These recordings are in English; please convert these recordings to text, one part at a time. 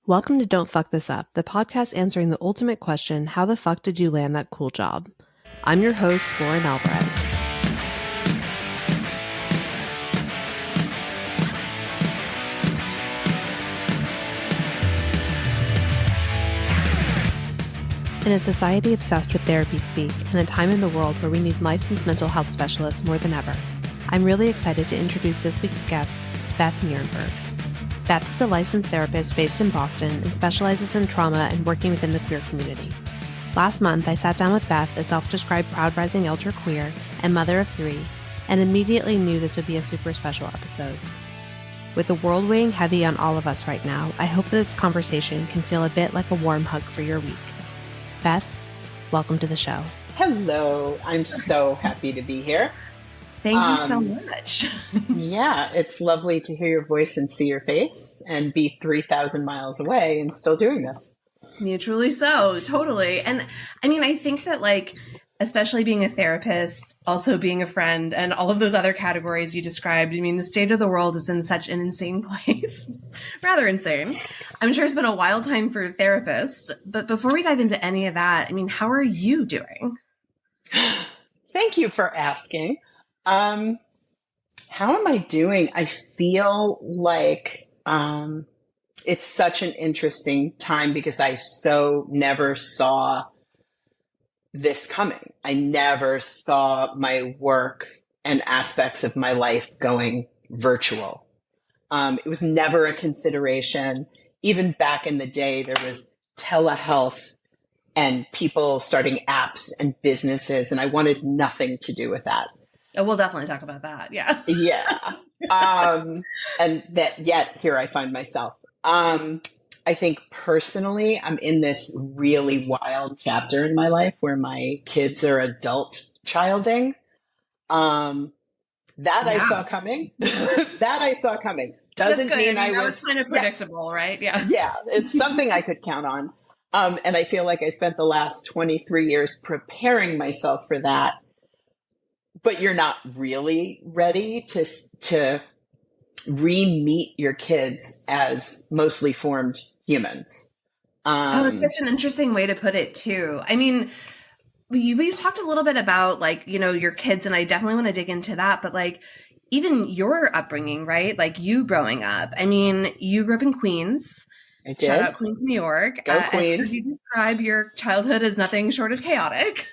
Welcome to Don't Fuck This Up, the podcast answering the ultimate question, how the fuck did you land that cool job? I'm your host, Lauren Alvarez. In a society obsessed with therapy speak and a time in the world where we need licensed mental health specialists more than ever, I'm really excited to introduce this week's guest, Beth Niernberg. Beth is a licensed therapist based in Boston and specializes in trauma and working within the queer community. Last month, I sat down with Beth, a self-described proud rising elder queer and mother of three, and immediately knew this would be a super special episode. With the world weighing heavy on all of us right now, I hope this conversation can feel a bit like a warm hug for your week. Beth, welcome to the show. Hello. I'm so happy to be here. Thank you so much. Yeah, it's lovely to hear your voice and see your face and be 3,000 miles away and still doing this. Mutually so, totally. And I mean, I think that especially being a therapist, also being a friend, and all of those other categories you described, I mean, the state of the world is in such an insane place. Rather insane. I'm sure it's been a wild time for therapists. But before we dive into any of that, I mean, how are you doing? Thank you for asking. How am I doing? I feel like it's such an interesting time because I so never saw this coming. I never saw my work and aspects of my life going virtual. It was never a consideration. Even back in the day, there was telehealth and people starting apps and businesses, and I wanted nothing to do with that. Oh, we'll definitely talk about that. Yeah. Yeah. And that yet here I find myself. I think personally, I'm in this really wild chapter in my life where my kids are adult childing. I saw coming. That I saw coming. Doesn't mean I was kind of predictable, right? Yeah. Yeah. It's something I could count on. And I feel like I spent the last 23 years preparing myself for that. But you're not really ready to re-meet your kids as mostly formed humans. It's such an interesting way to put it too. I mean, we talked a little bit about your kids, and I definitely want to dig into that. But even your upbringing, right? Like you growing up. I mean, you grew up in Queens. I did. Shout out Queens, New York. Go Queens. You describe your childhood as nothing short of chaotic.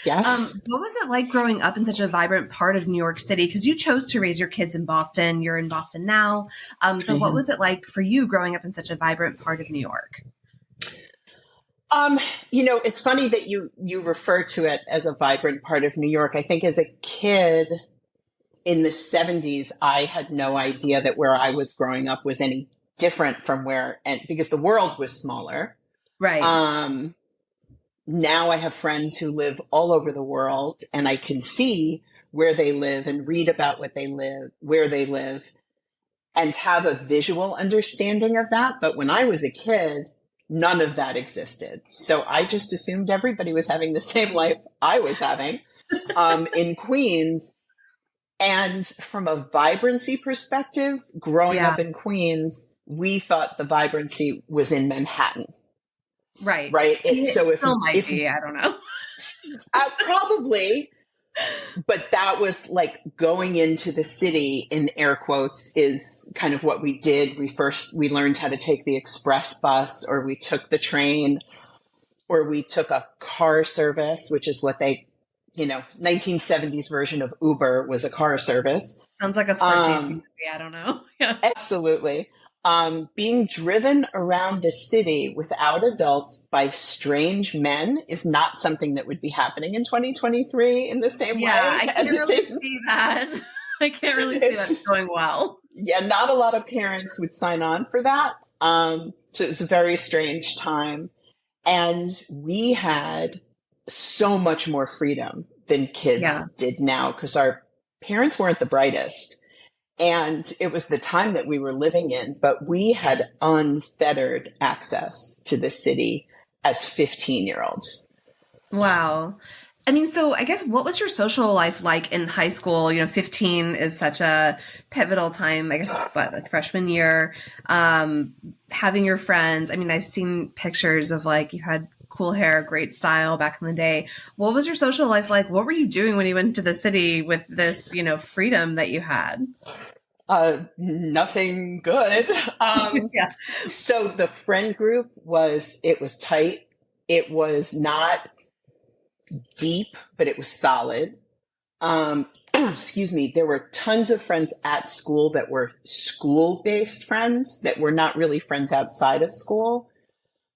Yes. What was it like growing up in such a vibrant part of New York City? Because you chose to raise your kids in Boston. You're in Boston now. So what was it like for you growing up in such a vibrant part of New York? It's funny that you refer to it as a vibrant part of New York. I think as a kid in the 70s, I had no idea that where I was growing up was any different from because the world was smaller. Right. Now I have friends who live all over the world, and I can see where they live and read about where they live, and have a visual understanding of that. But when I was a kid, none of that existed. So I just assumed everybody was having the same life I was having in Queens. And from a vibrancy perspective, growing up in Queens, we thought the vibrancy was in Manhattan. Right. Right. I don't know. Probably. But that was like going into the city, in air quotes, is kind of what we did. We learned how to take the express bus, or we took the train, or we took a car service, which is what 1970s version of Uber was a car service. Sounds like a Scorsese movie. I don't know. Yeah. Absolutely. Being driven around the city without adults by strange men is not something that would be happening in 2023 in the same way. I can't really see that. I can't really see that going well. Yeah, not a lot of parents would sign on for that. So it was a very strange time. And we had so much more freedom than kids did now because our parents weren't the brightest. And it was the time that we were living in, but we had unfettered access to the city as 15-year-olds. Wow. I mean, so I guess what was your social life like in high school? 15 is such a pivotal time. I guess it's like freshman year. Having your friends. I mean, I've seen pictures of like you had cool hair, great style back in the day. What was your social life like? What were you doing when you went to the city with this, freedom that you had? Nothing good. Yeah. So the friend group it was tight. It was not deep, but it was solid. Excuse me. There were tons of friends at school that were school-based friends that were not really friends outside of school,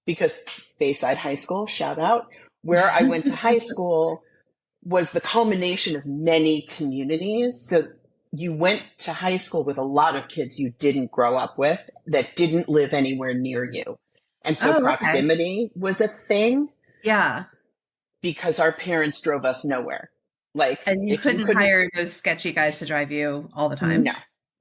because Bayside High School, shout out, where I went to high school was the culmination of many communities. So you went to high school with a lot of kids you didn't grow up with that didn't live anywhere near you. And so Okay. proximity was a thing Yeah. because our parents drove us nowhere. Like, And you if couldn't hire those sketchy guys to drive you all the time.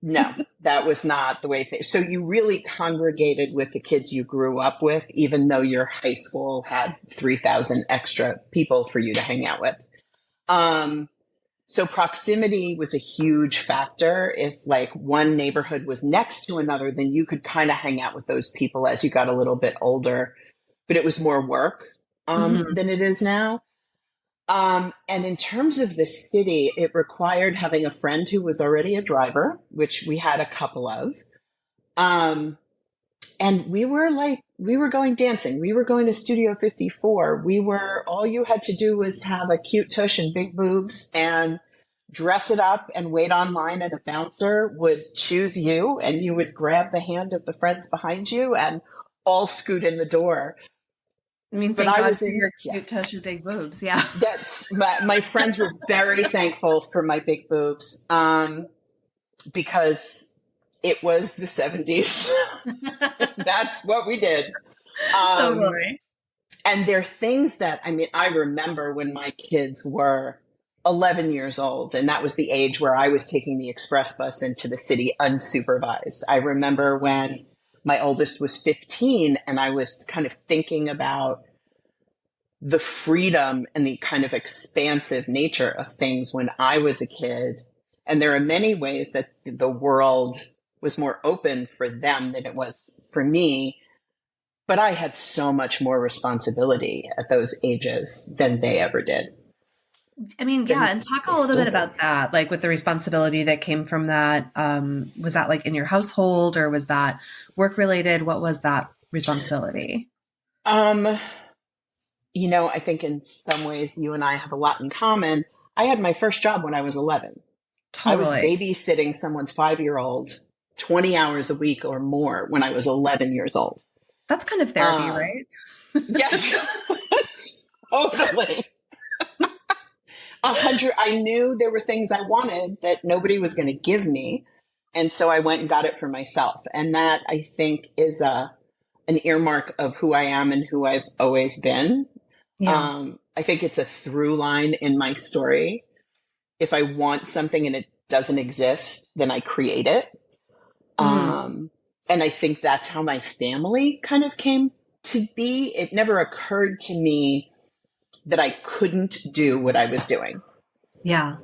No, that was not the way things. So you really congregated with the kids you grew up with, even though your high school had 3,000 extra people for you to hang out with. So proximity was a huge factor. If like one neighborhood was next to another, then you could kind of hang out with those people as you got a little bit older, but it was more work than it is now. And in terms of the city, it required having a friend who was already a driver, which we had a couple of. And we were going dancing. We were going to Studio 54. All you had to do was have a cute tush and big boobs and dress it up and wait online, and a bouncer would choose you and you would grab the hand of the friends behind you and all scoot in the door. I mean, But thank I God was for in, your yeah, cute tush and big boobs. Yeah. that's my friends were very thankful for my big boobs, because it was the 70s. That's what we did. Totally. And there are things that, I mean, I remember when my kids were 11 years old, and that was the age where I was taking the express bus into the city unsupervised. I remember when my oldest was 15 and I was kind of thinking about the freedom and the kind of expansive nature of things when I was a kid. And there are many ways that the world was more open for them than it was for me. But I had so much more responsibility at those ages than they ever did. I mean, yeah, and talk a little bit about that, like with the responsibility that came from that. Was that like in your household, or was that work related? What was that responsibility? I think in some ways you and I have a lot in common. I had my first job when I was 11. Totally. I was babysitting someone's 5-year-old 20 hours a week or more when I was 11 years old. That's kind of therapy, right? Yes, totally. 100. I knew there were things I wanted that nobody was going to give me. And so I went and got it for myself. And that, I think, is an earmark of who I am and who I've always been. Yeah. I think it's a through line in my story. If I want something and it doesn't exist, then I create it. And I think that's how my family kind of came to be. It never occurred to me that I couldn't do what I was doing. Yeah.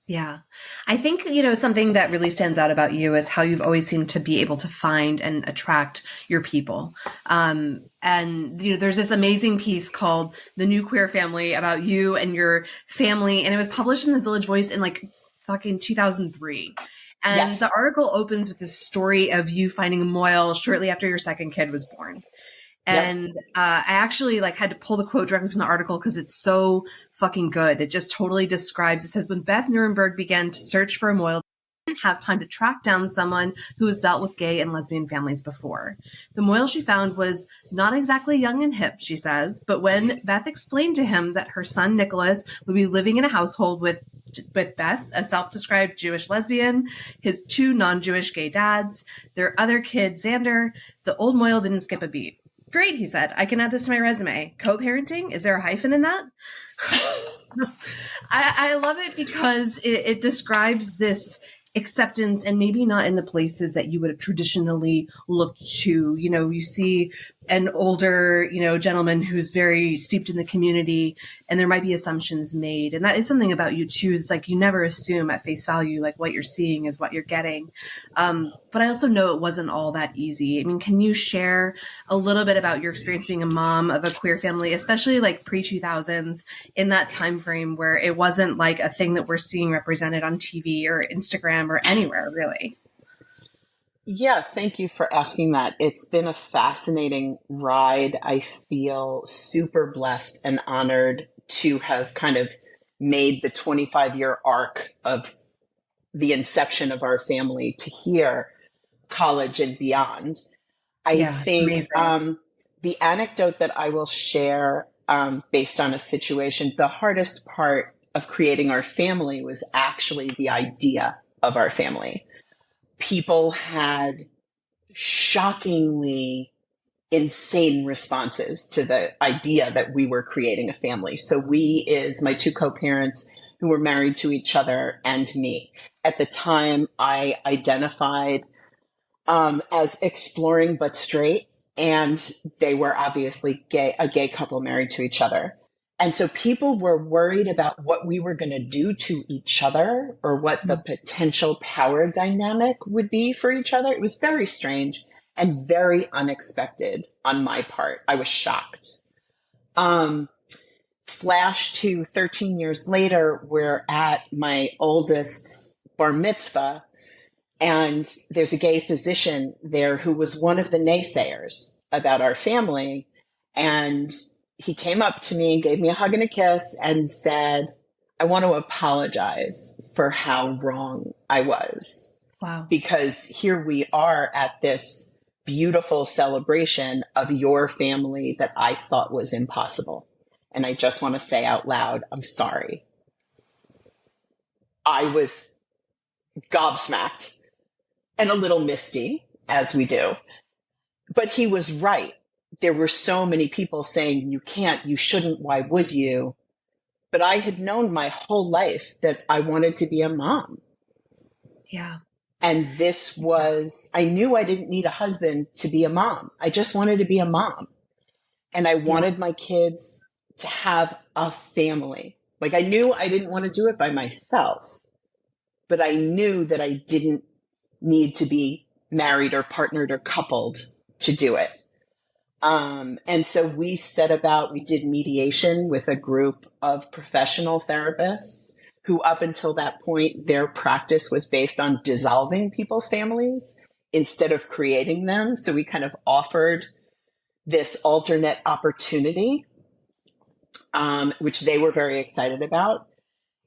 Yeah. I think, something that really stands out about you is how you've always seemed to be able to find and attract your people. And, there's this amazing piece called The New Queer Family about you and your family. And it was published in the Village Voice in like fucking 2003. And Yes. The article opens with this story of you finding a mohel shortly after your second kid was born. And I actually had to pull the quote directly from the article because it's so fucking good. It just totally describes, it says, when Beth Niernberg began to search for a mohel, she didn't have time to track down someone who has dealt with gay and lesbian families before. The mohel she found was not exactly young and hip, she says, but when Beth explained to him that her son Nicholas would be living in a household with Beth, a self-described Jewish lesbian, his 2 non-Jewish gay dads, their other kid, Xander, the old mohel didn't skip a beat. Great, he said. I can add this to my resume. Co-parenting? Is there a hyphen in that? I love it because it describes this acceptance, and maybe not in the places that you would have traditionally looked to. You see an older, gentleman who's very steeped in the community, and there might be assumptions made. And that is something about you too. It's like, you never assume at face value, like what you're seeing is what you're getting. But I also know it wasn't all that easy. I mean, can you share a little bit about your experience being a mom of a queer family, especially like pre-2000s, in that time frame where it wasn't like a thing that we're seeing represented on TV or Instagram or anywhere, really? Yeah, thank you for asking that. It's been a fascinating ride. I feel super blessed and honored to have kind of made the 25-year arc of the inception of our family to here, college and beyond. I think the anecdote that I will share based on a situation, the hardest part of creating our family was actually the idea of our family. People had shockingly insane responses to the idea that we were creating a family. So we is my two co-parents who were married to each other and me. At the time, I identified as exploring but straight, and they were obviously a gay couple married to each other. And so people were worried about what we were going to do to each other or what the potential power dynamic would be for each other. It was very strange and very unexpected on my part. I was shocked. Flash to 13 years later, we're at my oldest's bar mitzvah, and there's a gay physician there who was one of the naysayers about our family. And he came up to me and gave me a hug and a kiss and said, I want to apologize for how wrong I was. Wow. Because here we are at this beautiful celebration of your family that I thought was impossible. And I just want to say out loud, I'm sorry. I was gobsmacked and a little misty, as we do. But he was right. There were so many people saying, you can't, you shouldn't, why would you? But I had known my whole life that I wanted to be a mom. Yeah. And I knew I didn't need a husband to be a mom. I just wanted to be a mom. And I wanted my kids to have a family. Like, I knew I didn't want to do it by myself, but I knew that I didn't need to be married or partnered or coupled to do it. And so we did mediation with a group of professional therapists who up until that point, their practice was based on dissolving people's families instead of creating them. So we kind of offered this alternate opportunity, which they were very excited about.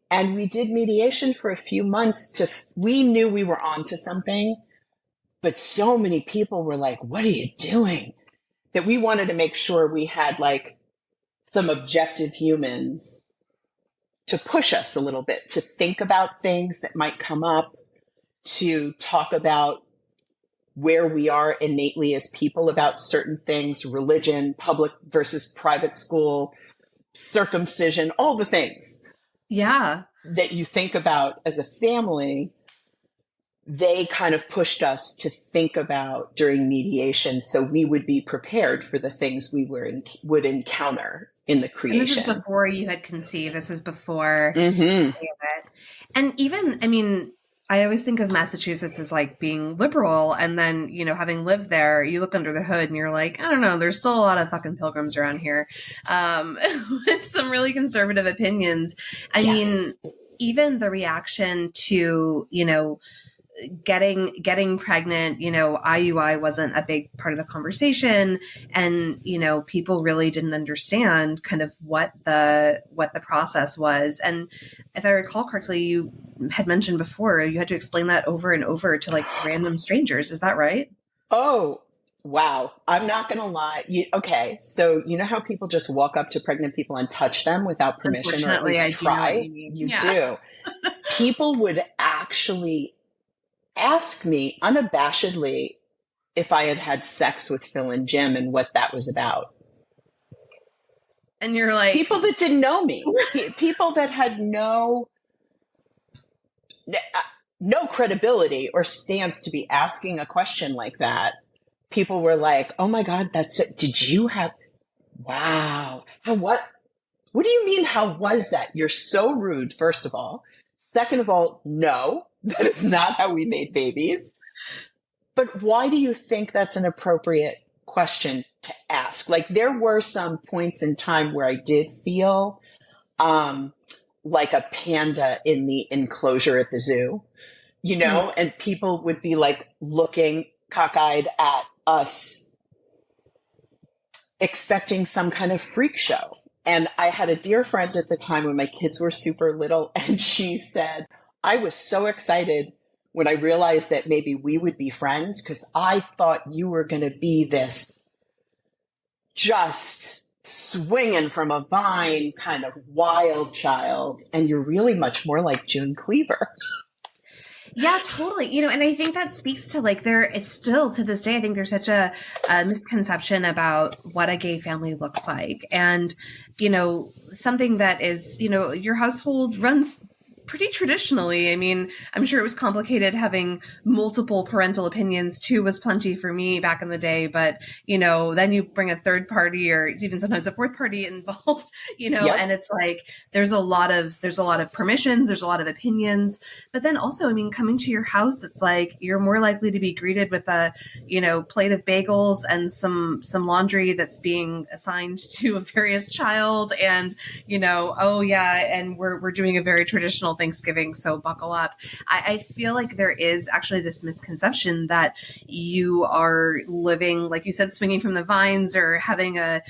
And we did mediation for a few months we knew we were onto something, but so many people were like, what are you doing? That we wanted to make sure we had like some objective humans to push us a little bit, to think about things that might come up, to talk about where we are innately as people about certain things, religion, public versus private school, circumcision, all the things. Yeah. That you think about as a family. They kind of pushed us to think about during mediation so we would be prepared for the things we would encounter in the creation. And this is before you had conceived. This is before. Mm-hmm. And even, I mean, I always think of Massachusetts as like being liberal. And then, having lived there, you look under the hood and you're like, I don't know, there's still a lot of fucking pilgrims around here with some really conservative opinions. I mean, even the reaction to, getting pregnant, IUI wasn't a big part of the conversation. And, people really didn't understand kind of what the process was. And if I recall correctly, you had mentioned before, you had to explain that over and over to like random strangers. Is that right? Oh, wow. I'm not going to lie. Okay. So you know how people just walk up to pregnant people and touch them without permission, or at least try? You do. People would actually ask me unabashedly if I had had sex with Phil and Jim and what that was about. And you're like... People that didn't know me. People that had no credibility or stance to be asking a question like that. People were like, oh my God, that's it. Did you have, wow. What do you mean? How was that? You're so rude, first of all. Second of all, no, that is not how we made babies. But why do you think that's an appropriate question to ask? Like, there were some points in time where I did feel like a panda in the enclosure at the zoo, and people would be like looking cockeyed at us, expecting some kind of freak show. And I had a dear friend at the time when my kids were super little, and she said, I was so excited when I realized that maybe we would be friends, because I thought you were going to be this just swinging from a vine kind of wild child, and you're really much more like June Cleaver. Yeah, totally. And I think that speaks to like, there is still to this day, I think there's such a misconception about what a gay family looks like. And, something that is, your household runs pretty traditionally. I mean, I'm sure it was complicated having multiple parental opinions. Two was plenty for me back in the day, but then you bring a third party or even sometimes a fourth party involved, Yep. and it's like there's a lot of permissions, there's a lot of opinions. But then also, I mean, coming to your house, it's like you're more likely to be greeted with a, plate of bagels and some laundry that's being assigned to a various child, and oh yeah, and we're doing a very traditional Thanksgiving, so buckle up. I feel like there is actually this misconception that you are living, like you said, swinging from the vines or having a,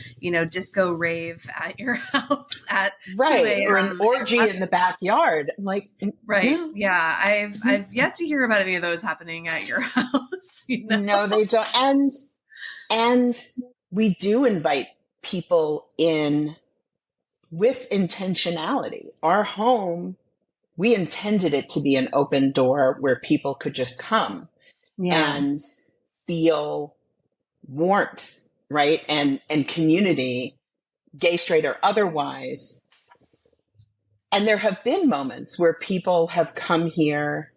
disco rave at your house at right, or an orgy in the backyard. I'm like, right, no. yeah, I've yet to hear about any of those happening at your house. No, they don't. And we do invite people in with intentionality. Our home, we intended it to be an open door where people could just come and feel warmth, right? And community, gay, straight, or otherwise. And there have been moments where people have come here,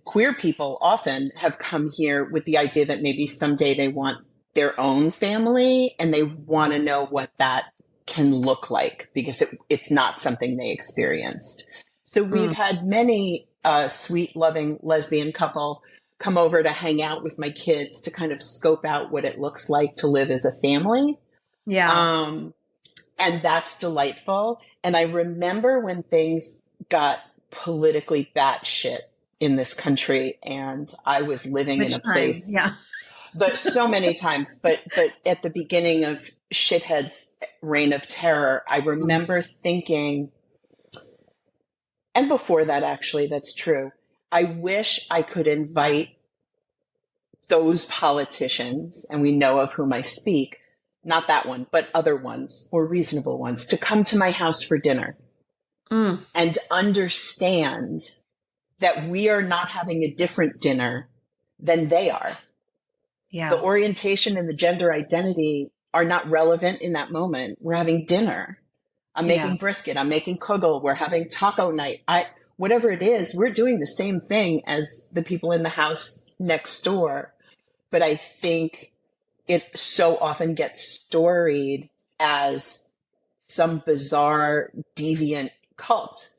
queer people often have come here with the idea that maybe someday they want their own family and they want to know what that can look like, because it's not something they experienced. So we've had many sweet, loving lesbian couple come over to hang out with my kids to kind of scope out what it looks like to live as a family. Yeah. And that's delightful. And I remember when things got politically batshit in this country and I was living in a place, but so many times, but at the beginning of shithead's reign of terror, I remember thinking, and before that, actually, that's true. I wish I could invite those politicians, and we know of whom I speak, not that one, but other ones, more reasonable ones, to come to my house for dinner and understand that we are not having a different dinner than they are. Yeah. The orientation and the gender identity are not relevant in that moment. We're having dinner. I'm making brisket. I'm making kugel. We're having taco night. Whatever it is, we're doing the same thing as the people in the house next door. But I think it so often gets storied as some bizarre, deviant cult.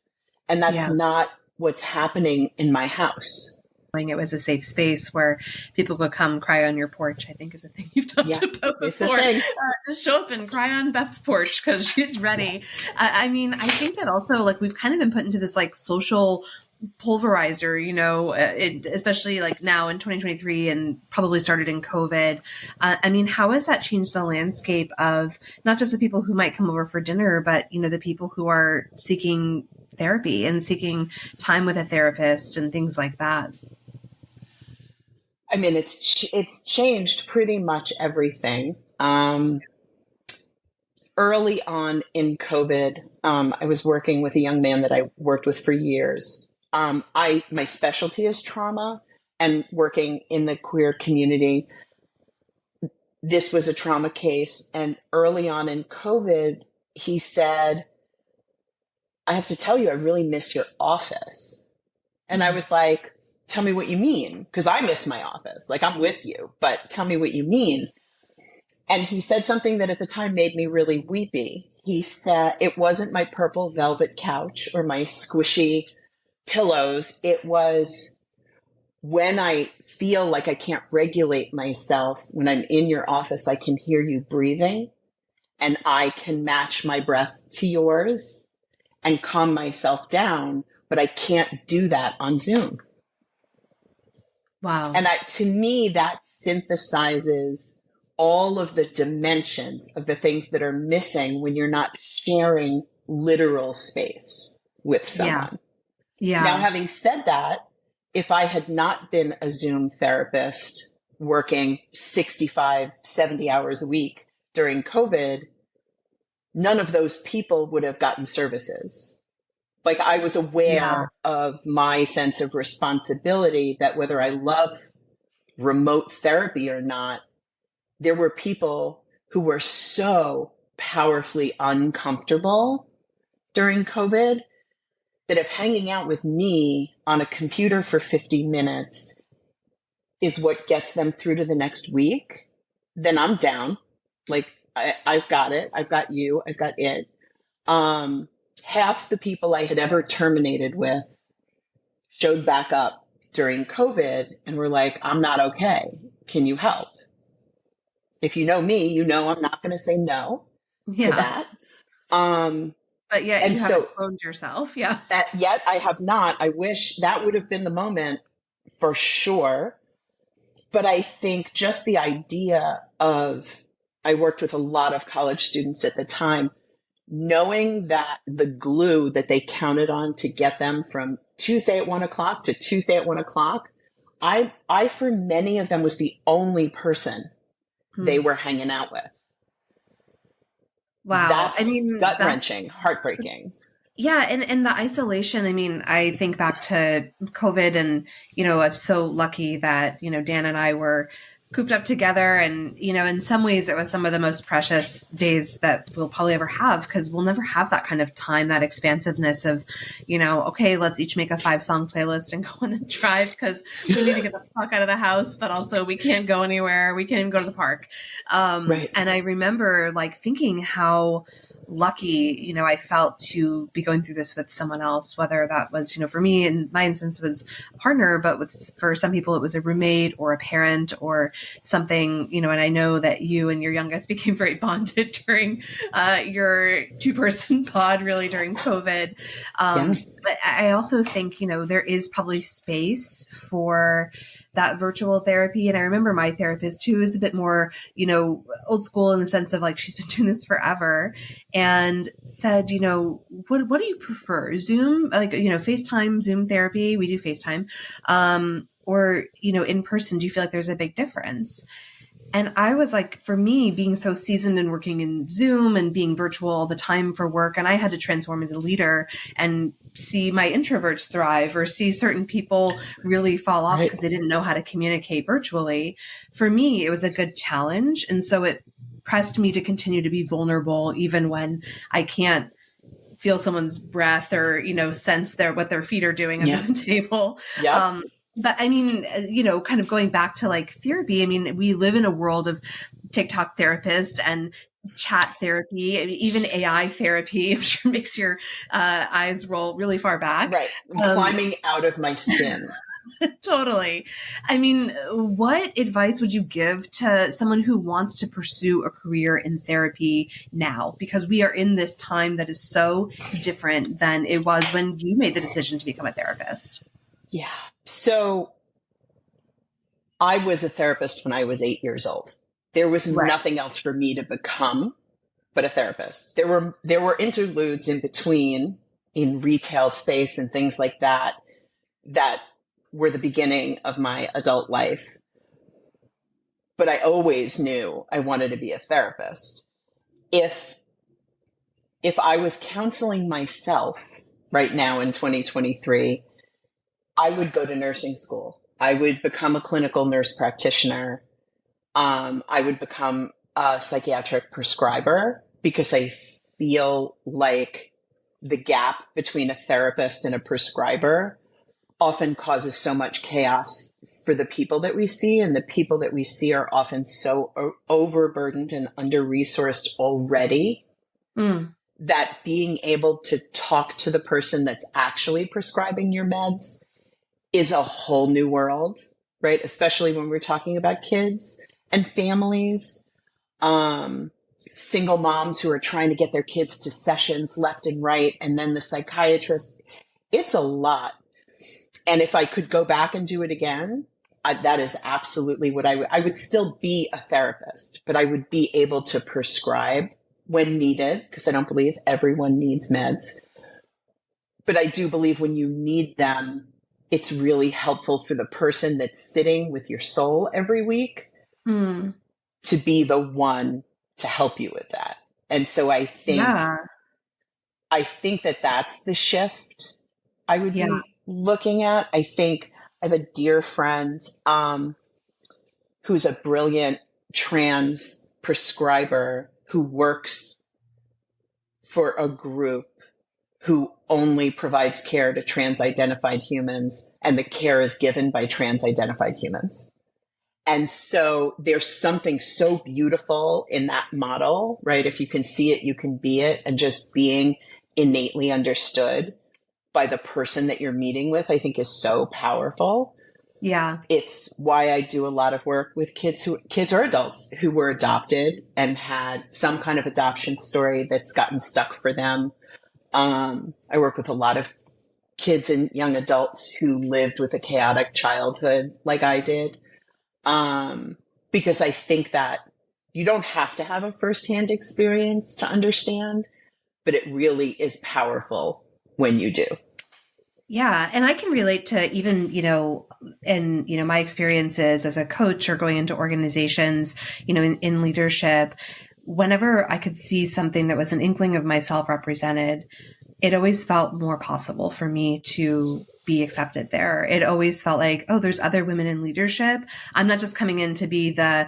And that's not what's happening in my house. It was a safe space where people could come cry on your porch, I think is a thing you've talked about before. It's a thing. Just show up and cry on Beth's porch because she's ready. I mean, I think that also, like, we've kind of been put into this, like, social pulverizer, especially like now in 2023 and probably started in COVID. I mean, how has that changed the landscape of not just the people who might come over for dinner, but, the people who are seeking therapy and seeking time with a therapist and things like that? I mean, it's changed pretty much everything. Early on in COVID, I was working with a young man that I worked with for years. My specialty is trauma, and working in the queer community, this was a trauma case. And early on in COVID, he said, I have to tell you, I really miss your office. And I was like, tell me what you mean. Because I miss my office. Like, I'm with you, but tell me what you mean. And he said something that at the time made me really weepy. He said, it wasn't my purple velvet couch or my squishy pillows. It was when I feel like I can't regulate myself, when I'm in your office, I can hear you breathing and I can match my breath to yours and calm myself down, but I can't do that on Zoom. Wow. And to me, that synthesizes all of the dimensions of the things that are missing when you're not sharing literal space with someone. Yeah. Now, having said that, if I had not been a Zoom therapist working 65, 70 hours a week during COVID, none of those people would have gotten services. Like, I was aware of my sense of responsibility that whether I love remote therapy or not, there were people who were so powerfully uncomfortable during COVID that if hanging out with me on a computer for 50 minutes is what gets them through to the next week, then I'm down. Like, I've got it. I've got you. I've got it. Half the people I had ever terminated with showed back up during COVID and were like, I'm not okay. Can you help? If you know me, you know I'm not going to say no to that. But yet you haven't cloned yourself. Yeah. Yet I have not. I wish that would have been the moment for sure. But I think just the idea of, I worked with a lot of college students at the time, knowing that the glue that they counted on to get them from Tuesday at 1:00 to Tuesday at 1:00, I for many of them was the only person they were hanging out with. Wow. That's gut-wrenching, heartbreaking. Yeah. And the isolation, I mean, I think back to COVID and, I'm so lucky that, Dan and I were cooped up together. And, in some ways it was some of the most precious days that we'll probably ever have, because we'll never have that kind of time, that expansiveness of, okay, let's each make a 5-song playlist and go on a drive because we need to get the fuck out of the house, but also we can't go anywhere. We can't even go to the park. Right. And I remember thinking how lucky, I felt to be going through this with someone else, whether that was, for me, in my instance, it was a partner, but for some people, it was a roommate or a parent or something, and I know that you and your youngest became very bonded during your 2-person pod, really, during COVID. But I also think, there is probably space for that virtual therapy. And I remember my therapist too is a bit more, old school in the sense of she's been doing this forever, and said, what do you prefer? Zoom, FaceTime, Zoom therapy. We do FaceTime. Or, in person, do you feel like there's a big difference? And I was like, for me, being so seasoned and working in Zoom and being virtual all the time for work, and I had to transform as a leader and see my introverts thrive or see certain people really fall off because they didn't know how to communicate virtually. For me, it was a good challenge. And so it pressed me to continue to be vulnerable, even when I can't feel someone's breath or, sense what their feet are doing under the table. Yep. But I mean, kind of going back to therapy, I mean, we live in a world of TikTok therapists and chat therapy, even AI therapy, I'm sure makes your eyes roll really far back. Right. I'm climbing out of my skin. Totally. I mean, what advice would you give to someone who wants to pursue a career in therapy now? Because we are in this time that is so different than it was when you made the decision to become a therapist. Yeah. So I was a therapist when I was 8 years old. There was nothing else for me to become but a therapist. There were interludes in between in retail space and things like that were the beginning of my adult life. But I always knew I wanted to be a therapist. If I was counseling myself right now in 2023, I would go to nursing school. I would become a clinical nurse practitioner. I would become a psychiatric prescriber because I feel like the gap between a therapist and a prescriber often causes so much chaos for the people that we see. And the people that we see are often so overburdened and under-resourced already that being able to talk to the person that's actually prescribing your meds is a whole new world, right? Especially when we're talking about kids and families, single moms who are trying to get their kids to sessions left and right, and then the psychiatrist. It's a lot. And if I could go back and do it again, that is absolutely what I would still be a therapist, but I would be able to prescribe when needed, because I don't believe everyone needs meds. But I do believe when you need them, it's really helpful for the person that's sitting with your soul every week to be the one to help you with that. And so I think that that's the shift I would be looking at. I think I have a dear friend who's a brilliant trans prescriber who works for a group who only provides care to trans-identified humans, and the care is given by trans-identified humans. And so there's something so beautiful in that model, right? If you can see it, you can be it, and just being innately understood by the person that you're meeting with, I think is so powerful. Yeah. It's why I do a lot of work with kids or adults who were adopted and had some kind of adoption story that's gotten stuck for them. I work with a lot of kids and young adults who lived with a chaotic childhood like I did. Because I think that you don't have to have a firsthand experience to understand, but it really is powerful when you do. Yeah. And I can relate to even, in, my experiences as a coach or going into organizations, in leadership, whenever I could see something that was an inkling of myself represented, it always felt more possible for me to be accepted there. It always felt like, oh, there's other women in leadership. I'm not just coming in to be the,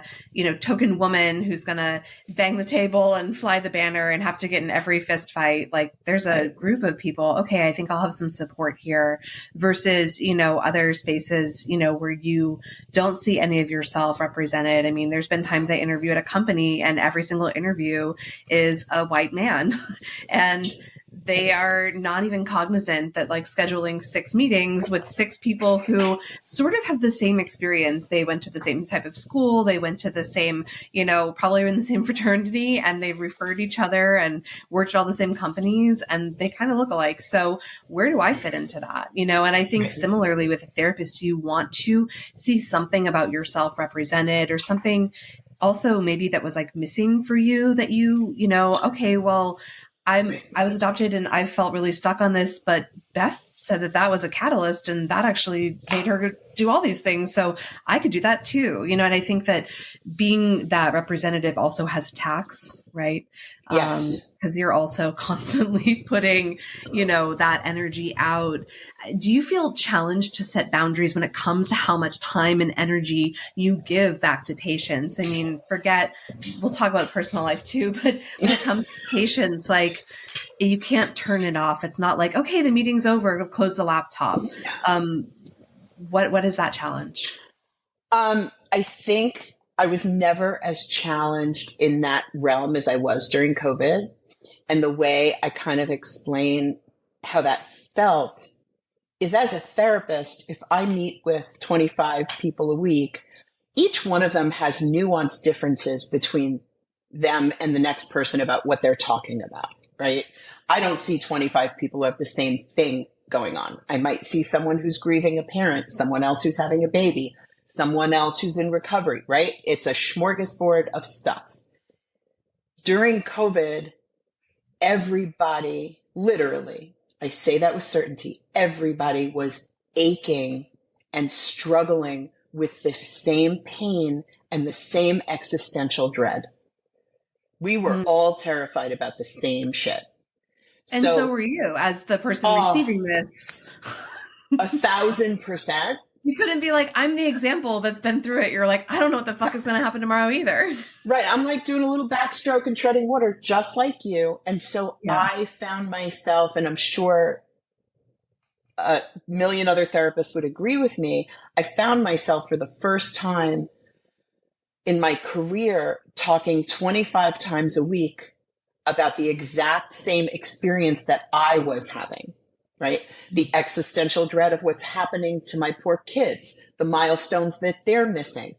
token woman who's going to bang the table and fly the banner and have to get in every fist fight. Like there's a group of people. Okay, I think I'll have some support here versus, other spaces, where you don't see any of yourself represented. I mean, there's been times I interview at a company and every single interview is a white man and they are not even cognizant that like scheduling 6 meetings with 6 people who sort of have the same experience. They went to the same type of school. They went to the same, probably in the same fraternity, and they've referred each other and worked at all the same companies, and they kind of look alike. So where do I fit into that? And I think similarly with a therapist, you want to see something about yourself represented or something also maybe that was like missing for you that okay, well, I was adopted and I felt really stuck on this, but Beth said that was a catalyst and that actually made her do all these things. So I could do that too, and I think that being that representative also has a tax, right? Yes. Because you're also constantly putting, that energy out. Do you feel challenged to set boundaries when it comes to how much time and energy you give back to patients? I mean, we'll talk about personal life too, but when it comes to patients, like you can't turn it off. It's not like, okay, the meeting's over, go close the laptop. What is that challenge? I think I was never as challenged in that realm as I was during COVID. And the way I kind of explain how that felt is, as a therapist, if I meet with 25 people a week, each one of them has nuanced differences between them and the next person about what they're talking about, right? I don't see 25 people who have the same thing going on. I might see someone who's grieving a parent, someone else who's having a baby, someone else who's in recovery, right? It's a smorgasbord of stuff. During COVID, everybody, literally, I say that with certainty, everybody was aching and struggling with the same pain and the same existential dread. We were all terrified about the same shit. And so were you, as the person receiving this. 1,000%. You couldn't be like, I'm the example that's been through it. You're like, I don't know what the fuck is going to happen tomorrow either. Right. I'm like doing a little backstroke and treading water, just like you. And so I found myself, and I'm sure a million other therapists would agree with me, I found myself for the first time in my career talking 25 times a week about the exact same experience that I was having, right? The existential dread of what's happening to my poor kids, the milestones that they're missing,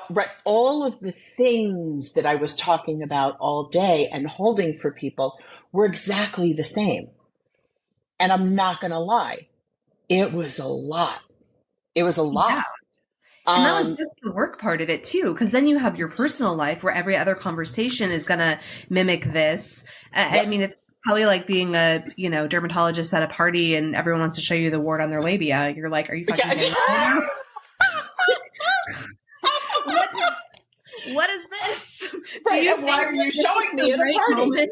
right, all of the things that I was talking about all day and holding for people were exactly the same. And I'm not going to lie, it was a lot. It was a lot. Yeah. And that was just the work part of it too, because then you have your personal life where every other conversation is going to mimic this. I mean, it's probably like being a dermatologist at a party and everyone wants to show you the wart on their labia. You're like, are you fucking kidding me? What is this? Right, and why are you showing me at a party? Moment?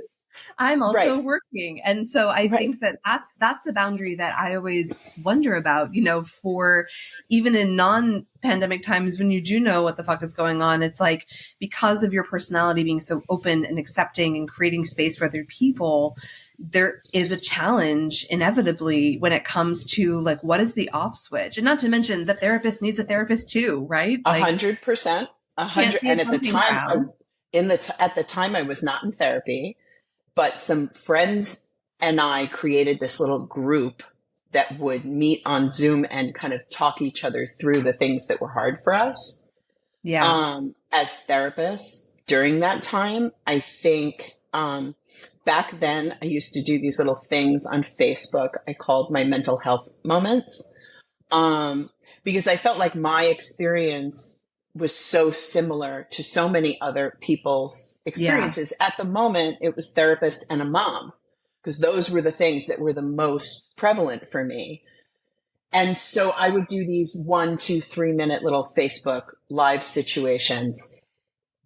I'm also working. And so I think that that's the boundary that I always wonder about, for even in non-pandemic times when you do know what the fuck is going on. It's like, because of your personality being so open and accepting and creating space for other people, there is a challenge inevitably when it comes to like, what is the off switch? And not to mention the therapist needs a therapist too, right? 100%. 100. And at the time I was not in therapy. But some friends and I created this little group that would meet on Zoom and kind of talk each other through the things that were hard for us. Yeah. As therapists during that time, I think back then I used to do these little things on Facebook I called my mental health moments, because I felt like my experience was so similar to so many other people's experiences. At the moment, it was therapist and a mom, because those were the things that were the most prevalent for me. And so I would do these 1, 2, 3 minute little Facebook live situations.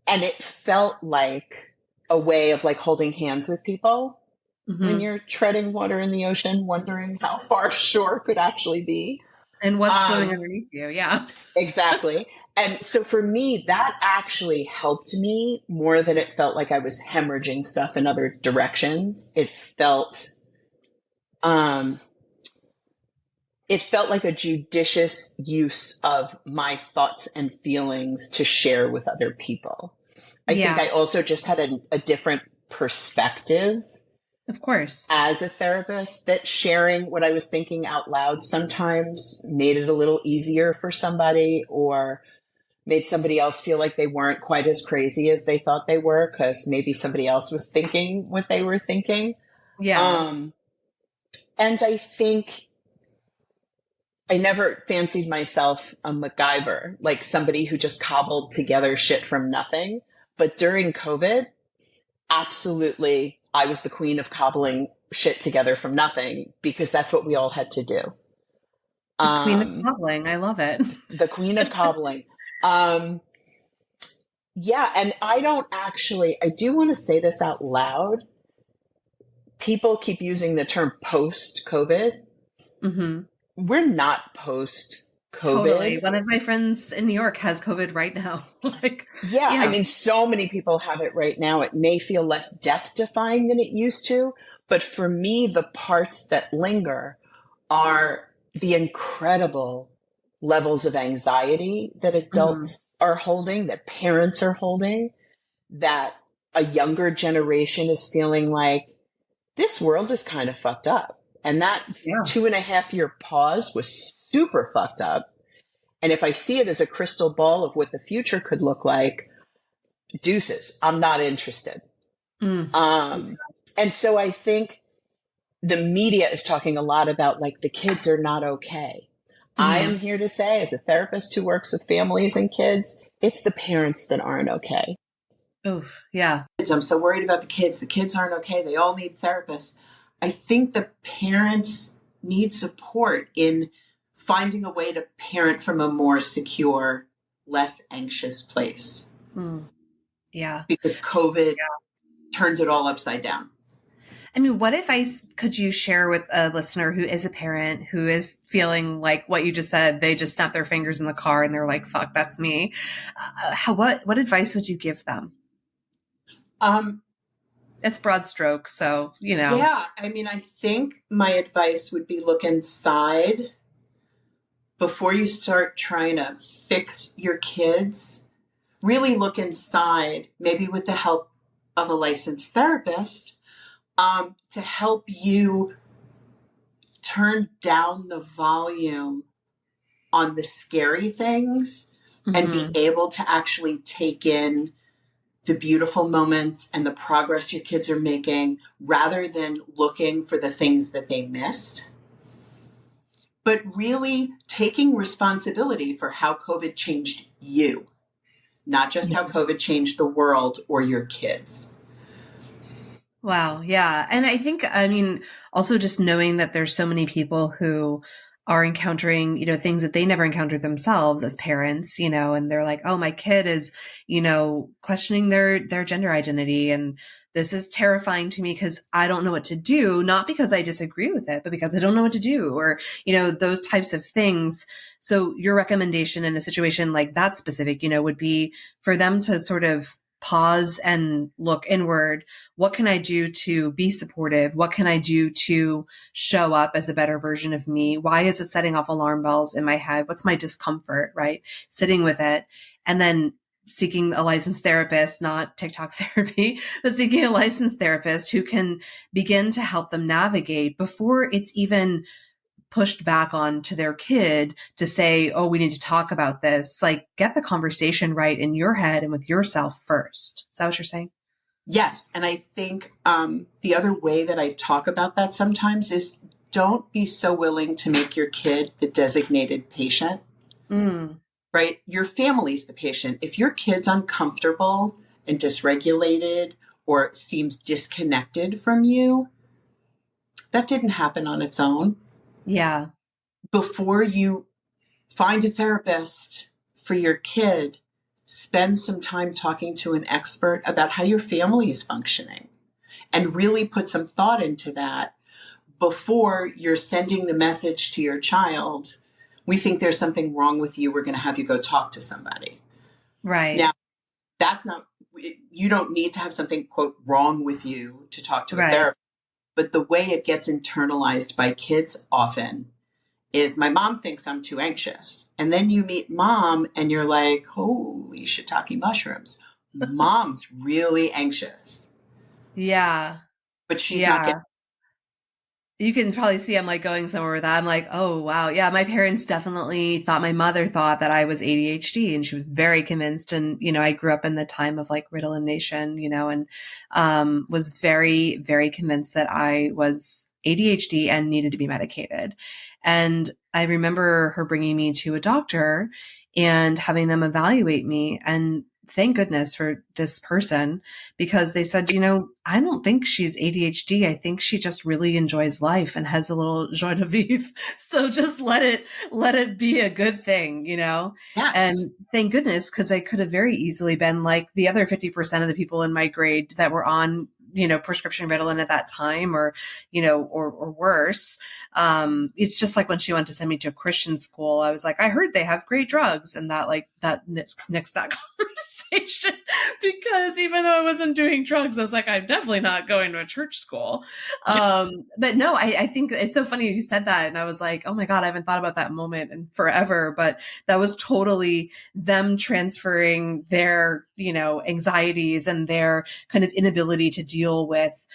And it felt like a way of like holding hands with people when you're treading water in the ocean, wondering how far shore could actually be. And what's swimming underneath you. Yeah. Exactly. And so for me, that actually helped me more than it felt like I was hemorrhaging stuff in other directions. It felt like a judicious use of my thoughts and feelings to share with other people. I think I also just had a different perspective. Of course. As a therapist, that sharing what I was thinking out loud sometimes made it a little easier for somebody, or made somebody else feel like they weren't quite as crazy as they thought they were, because maybe somebody else was thinking what they were thinking. Yeah. And I think I never fancied myself a MacGyver, like somebody who just cobbled together shit from nothing. But during COVID, absolutely, I was the queen of cobbling shit together from nothing, because that's what we all had to do. The queen of cobbling. I love it. The queen of cobbling. Yeah. And I do want to say this out loud. People keep using the term post-COVID. Mm-hmm. We're not post-COVID. Totally. One of my friends in New York has COVID right now. I mean, so many people have it right now. It may feel less death-defying than it used to, but for me, the parts that linger are the incredible levels of anxiety that adults are holding, that parents are holding, that a younger generation is feeling like this world is kind of fucked up. And that 2.5-year pause was super fucked up. And if I see it as a crystal ball of what the future could look like, deuces, I'm not interested. And so I think the media is talking a lot about like the kids are not okay. I am here to say, as a therapist who works with families and kids, it's the parents that aren't okay. Oof, yeah. I'm so worried about the kids. The kids aren't okay. They all need therapists. I think the parents need support in finding a way to parent from a more secure, less anxious place. Yeah. Because COVID turned it all upside down. I mean, what advice could you share with a listener who is a parent, who is feeling like what you just said, they just snap their fingers in the car and they're like, fuck, that's me. What advice would you give them? It's broad stroke. So, Yeah, I mean, I think my advice would be look inside before you start trying to fix your kids. Really look inside, maybe with the help of a licensed therapist, to help you turn down the volume on the scary things and be able to actually take in the beautiful moments and the progress your kids are making rather than looking for the things that they missed. But really taking responsibility for how COVID changed you, not just how COVID changed the world or your kids. Wow. Yeah. And I think, also just knowing that there's so many people who are encountering, things that they never encountered themselves as parents, and they're like, oh, my kid is, questioning their gender identity. And this is terrifying to me because I don't know what to do, not because I disagree with it, but because I don't know what to do, or, those types of things. So your recommendation in a situation like that specific, would be for them to sort of pause and look inward. What can I do to be supportive? What can I do to show up as a better version of me? Why is it setting off alarm bells in my head? What's my discomfort, right? Sitting with it and then seeking a licensed therapist, not TikTok therapy, but seeking a licensed therapist who can begin to help them navigate before it's even pushed back on to their kid to say, oh, we need to talk about this. Like, get the conversation right in your head and with yourself first. Is that what you're saying? Yes. And I think the other way that I talk about that sometimes is don't be so willing to make your kid the designated patient, right? Your family's the patient. If your kid's uncomfortable and dysregulated or seems disconnected from you, that didn't happen on its own. Yeah. Before you find a therapist for your kid, spend some time talking to an expert about how your family is functioning and really put some thought into that before you're sending the message to your child. We think there's something wrong with you. We're going to have you go talk to somebody. Right. Now, that's not, you don't need to have something, quote, wrong with you to talk to a therapist. But the way it gets internalized by kids often is my mom thinks I'm too anxious. And then you meet mom and you're like, holy shiitake mushrooms. Mom's really anxious. Yeah. But she's not getting. You can probably see I'm like going somewhere with that. I'm like, oh, wow. Yeah. My parents definitely thought, my mother thought that I was ADHD and she was very convinced. And, I grew up in the time of like Ritalin Nation, and was very, very convinced that I was ADHD and needed to be medicated. And I remember her bringing me to a doctor and having them evaluate me. And thank goodness for this person, because they said, I don't think she's ADHD. I think she just really enjoys life and has a little joie de vivre. So just let it be a good thing, Yes. And thank goodness, because I could have very easily been like the other 50% of the people in my grade that were on, prescription Ritalin at that time, or, or worse. It's just like when she went to send me to a Christian school, I was like, I heard they have great drugs, and that nixed that conversation, because even though I wasn't doing drugs, I was like, I'm definitely not going to a church school. But no, I think it's so funny you said that. And I was like, oh my God, I haven't thought about that moment in forever, but that was totally them transferring their, anxieties and their kind of inability to deal with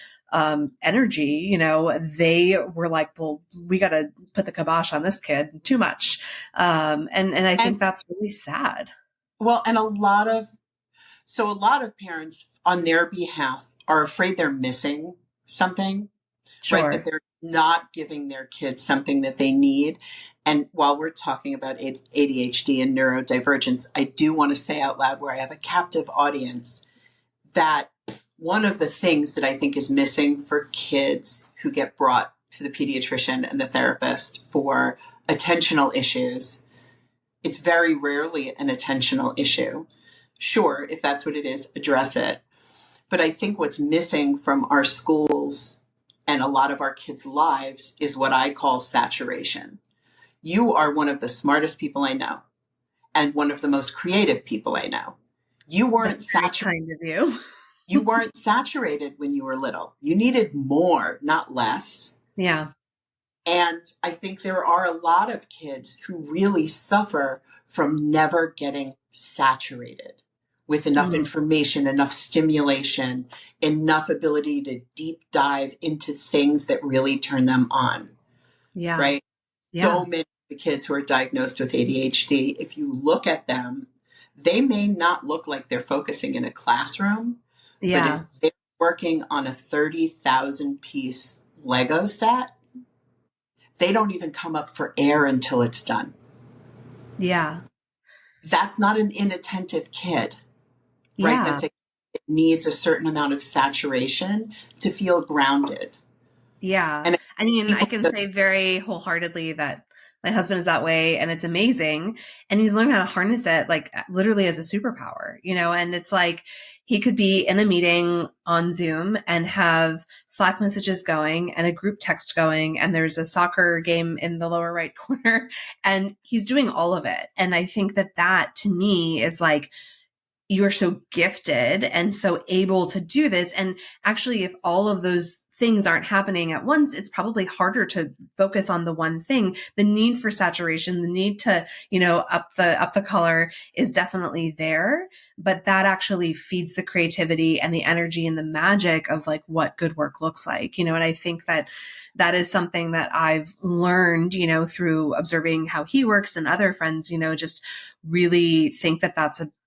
energy. They were like, well, we got to put the kibosh on this kid, too much. And I think that's really sad. Well, and a lot of parents on their behalf are afraid they're missing something, Sure. right? That they're not giving their kids something that they need. And while we're talking about ADHD and neurodivergence, I do want to say out loud, where I have a captive audience, that one of the things that I think is missing for kids who get brought to the pediatrician and the therapist for attentional issues, it's very rarely an attentional issue. Sure, if that's what it is, address it. But I think what's missing from our schools and a lot of our kids' lives is what I call saturation. You are one of the smartest people I know and one of the most creative people I know. You weren't saturated. Kind of you. You weren't saturated when you were little. You needed more, not less. Yeah. And I think there are a lot of kids who really suffer from never getting saturated with enough Mm. information, enough stimulation, enough ability to deep dive into things that really turn them on, Yeah. right? Yeah. So many of the kids who are diagnosed with ADHD, if you look at them, they may not look like they're focusing in a classroom, but Yeah. if they're working on a 30,000 piece Lego set, they don't even come up for air until it's done. Yeah. That's not an inattentive kid, right? Yeah. It needs a certain amount of saturation to feel grounded. Yeah. And I mean, I people can just, say very wholeheartedly that my husband is that way and it's amazing. And he's learned how to harness it like literally as a superpower, and it's like he could be in a meeting on Zoom and have Slack messages going and a group text going. And there's a soccer game in the lower right corner and he's doing all of it. And I think that to me is like, you're so gifted and so able to do this. And actually, if all of those things aren't happening at once, it's probably harder to focus on the one thing. The need for saturation, the need to, up the color is definitely there, but that actually feeds the creativity and the energy and the magic of like what good work looks like, and I think that is something that I've learned, through observing how he works and other friends, just really think that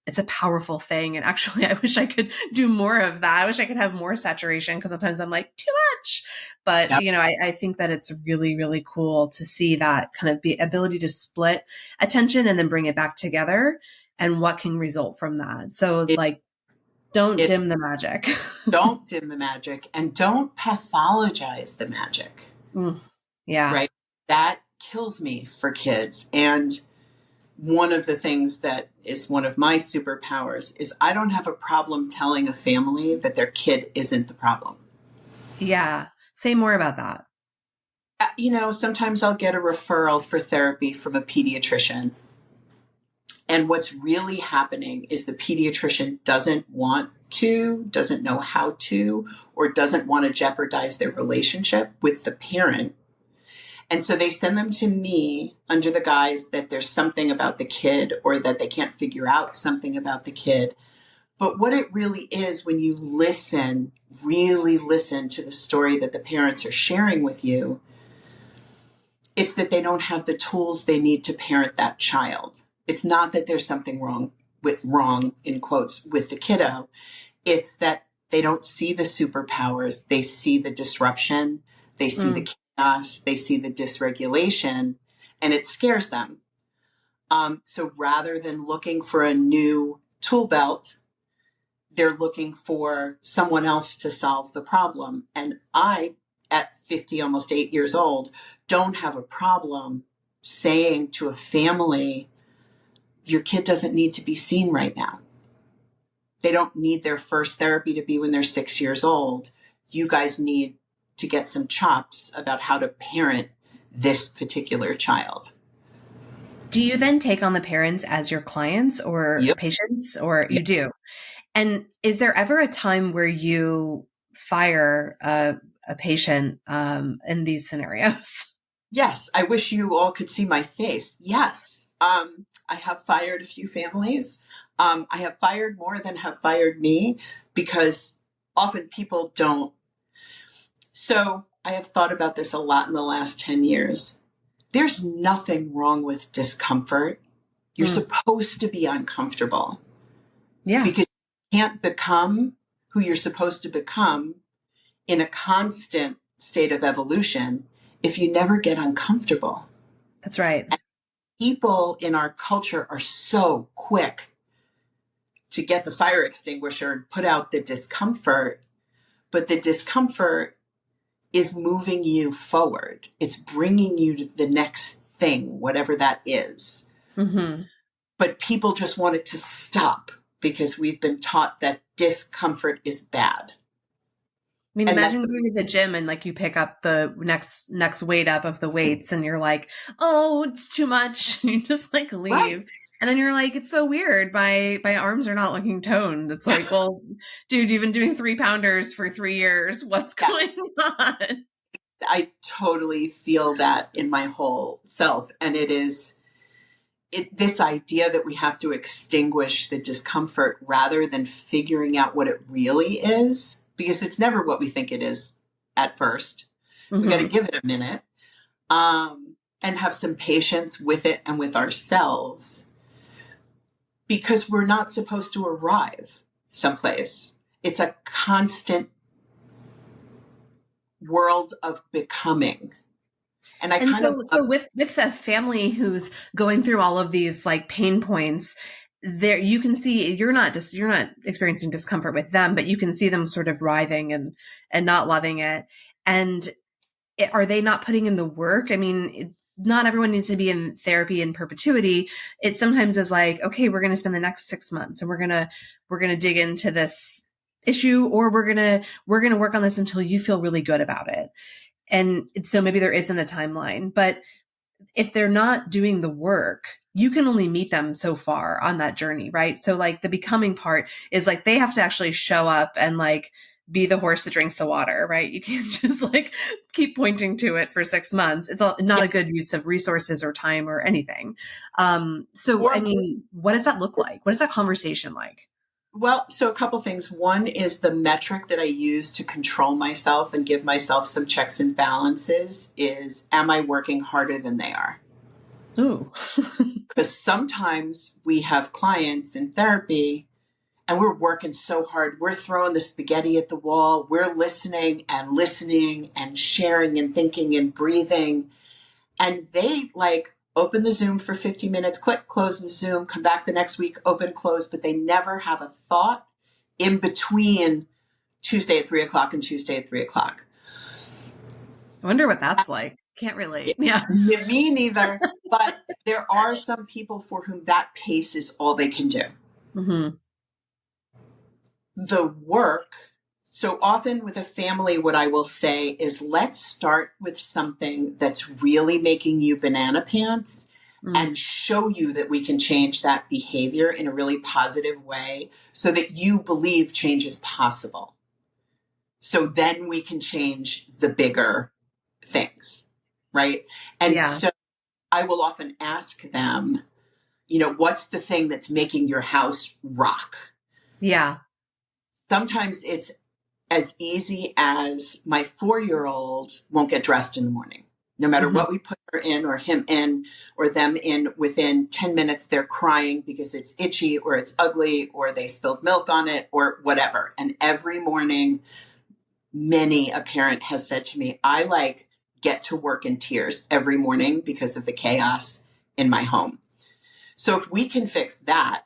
it's a powerful thing. And actually, I wish I could do more of that. I wish I could have more saturation because sometimes I'm like, too much. But, yep. I think that it's really, really cool to see that kind of the ability to split attention and then bring it back together and what can result from that. So don't dim the magic. Don't dim the magic and don't pathologize the magic. Yeah. Right? That kills me for kids. And one of the things that is one of my superpowers is I don't have a problem telling a family that their kid isn't the problem. Yeah. Say more about that. Sometimes I'll get a referral for therapy from a pediatrician. And what's really happening is the pediatrician doesn't want to, doesn't know how to, or doesn't want to jeopardize their relationship with the parent. And so they send them to me under the guise that there's something about the kid or that they can't figure out something about the kid. But what it really is, when you really listen to the story that the parents are sharing with you, it's that they don't have the tools they need to parent that child. It's not that there's something wrong in quotes with the kiddo. It's that they don't see the superpowers. They see the disruption. They see the chaos. They see the dysregulation, and it scares them. So rather than looking for a new tool belt, they're looking for someone else to solve the problem. And I, at 50, almost 8 years old, don't have a problem saying to a family, your kid doesn't need to be seen right now. They don't need their first therapy to be when they're 6 years old. You guys need to get some chops about how to parent this particular child. Do you then take on the parents as your clients or Yep. patients, or you do? And is there ever a time where you fire a patient in these scenarios? Yes. I wish you all could see my face. Yes. I have fired a few families. I have fired more than have fired me because often people don't. So I have thought about this a lot in the last 10 years. There's nothing wrong with discomfort. You're supposed to be uncomfortable. Yeah. Because you can't become who you're supposed to become in a constant state of evolution if you never get uncomfortable. That's right. And people in our culture are so quick to get the fire extinguisher and put out the discomfort, but the discomfort is moving you forward. It's bringing you to the next thing, whatever that is. Mm-hmm. But people just want it to stop because we've been taught that discomfort is bad. I mean, And imagine going to the gym and like you pick up the next weight up of the weights and you're like, oh, it's too much. You just like leave. Right. And then you're like, it's so weird. My arms are not looking toned. It's like, well, dude, you've been doing 3-pounders for 3 years. What's Yeah, going on? I totally feel that in my whole self. And this idea that we have to extinguish the discomfort rather than figuring out what it really is, because it's never what we think it is at first. We got to give it a minute, and have some patience with it and with ourselves, because we're not supposed to arrive someplace. It's a constant world of becoming. And So with a family who's going through all of these like pain points, there you can see you're not experiencing discomfort with them, but you can see them sort of writhing and not loving it. And are they not putting in the work? I mean, not everyone needs to be in therapy in perpetuity. It sometimes is like, okay, we're going to spend the next 6 months and we're going to dig into this issue, or we're going to work on this until you feel really good about it. And so maybe there isn't a timeline, but if they're not doing the work, you can only meet them so far on that journey, right? So like the becoming part is like they have to actually show up and like be the horse that drinks the water, right? You can't just like keep pointing to it for 6 months. It's not a good use of resources or time or anything. So, I mean, what does that look like? What is that conversation like? Well, so a couple things. One is the metric that I use to control myself and give myself some checks and balances is, am I working harder than they are? Ooh. Because sometimes we have clients in therapy and we're working so hard. We're throwing the spaghetti at the wall. We're listening and sharing and thinking and breathing. And they like open the Zoom for 50 minutes, click, close the Zoom, come back the next week, open, close, but they never have a thought in between Tuesday at 3:00 and Tuesday at 3:00. I wonder what that's like. Can't relate. Yeah. Me neither. But there are some people for whom that pace is all they can do. Mm-hmm. The work. So often with a family, what I will say is let's start with something that's really making you banana pants and show you that we can change that behavior in a really positive way so that you believe change is possible. So then we can change the bigger things, right? And so I will often ask them, what's the thing that's making your house rock? Yeah. Sometimes it's as easy as my 4-year-old won't get dressed in the morning. No matter what we put her in or him in or them in, within 10 minutes, they're crying because it's itchy or it's ugly or they spilled milk on it or whatever. And every morning, many a parent has said to me, I get to work in tears every morning because of the chaos in my home. So if we can fix that,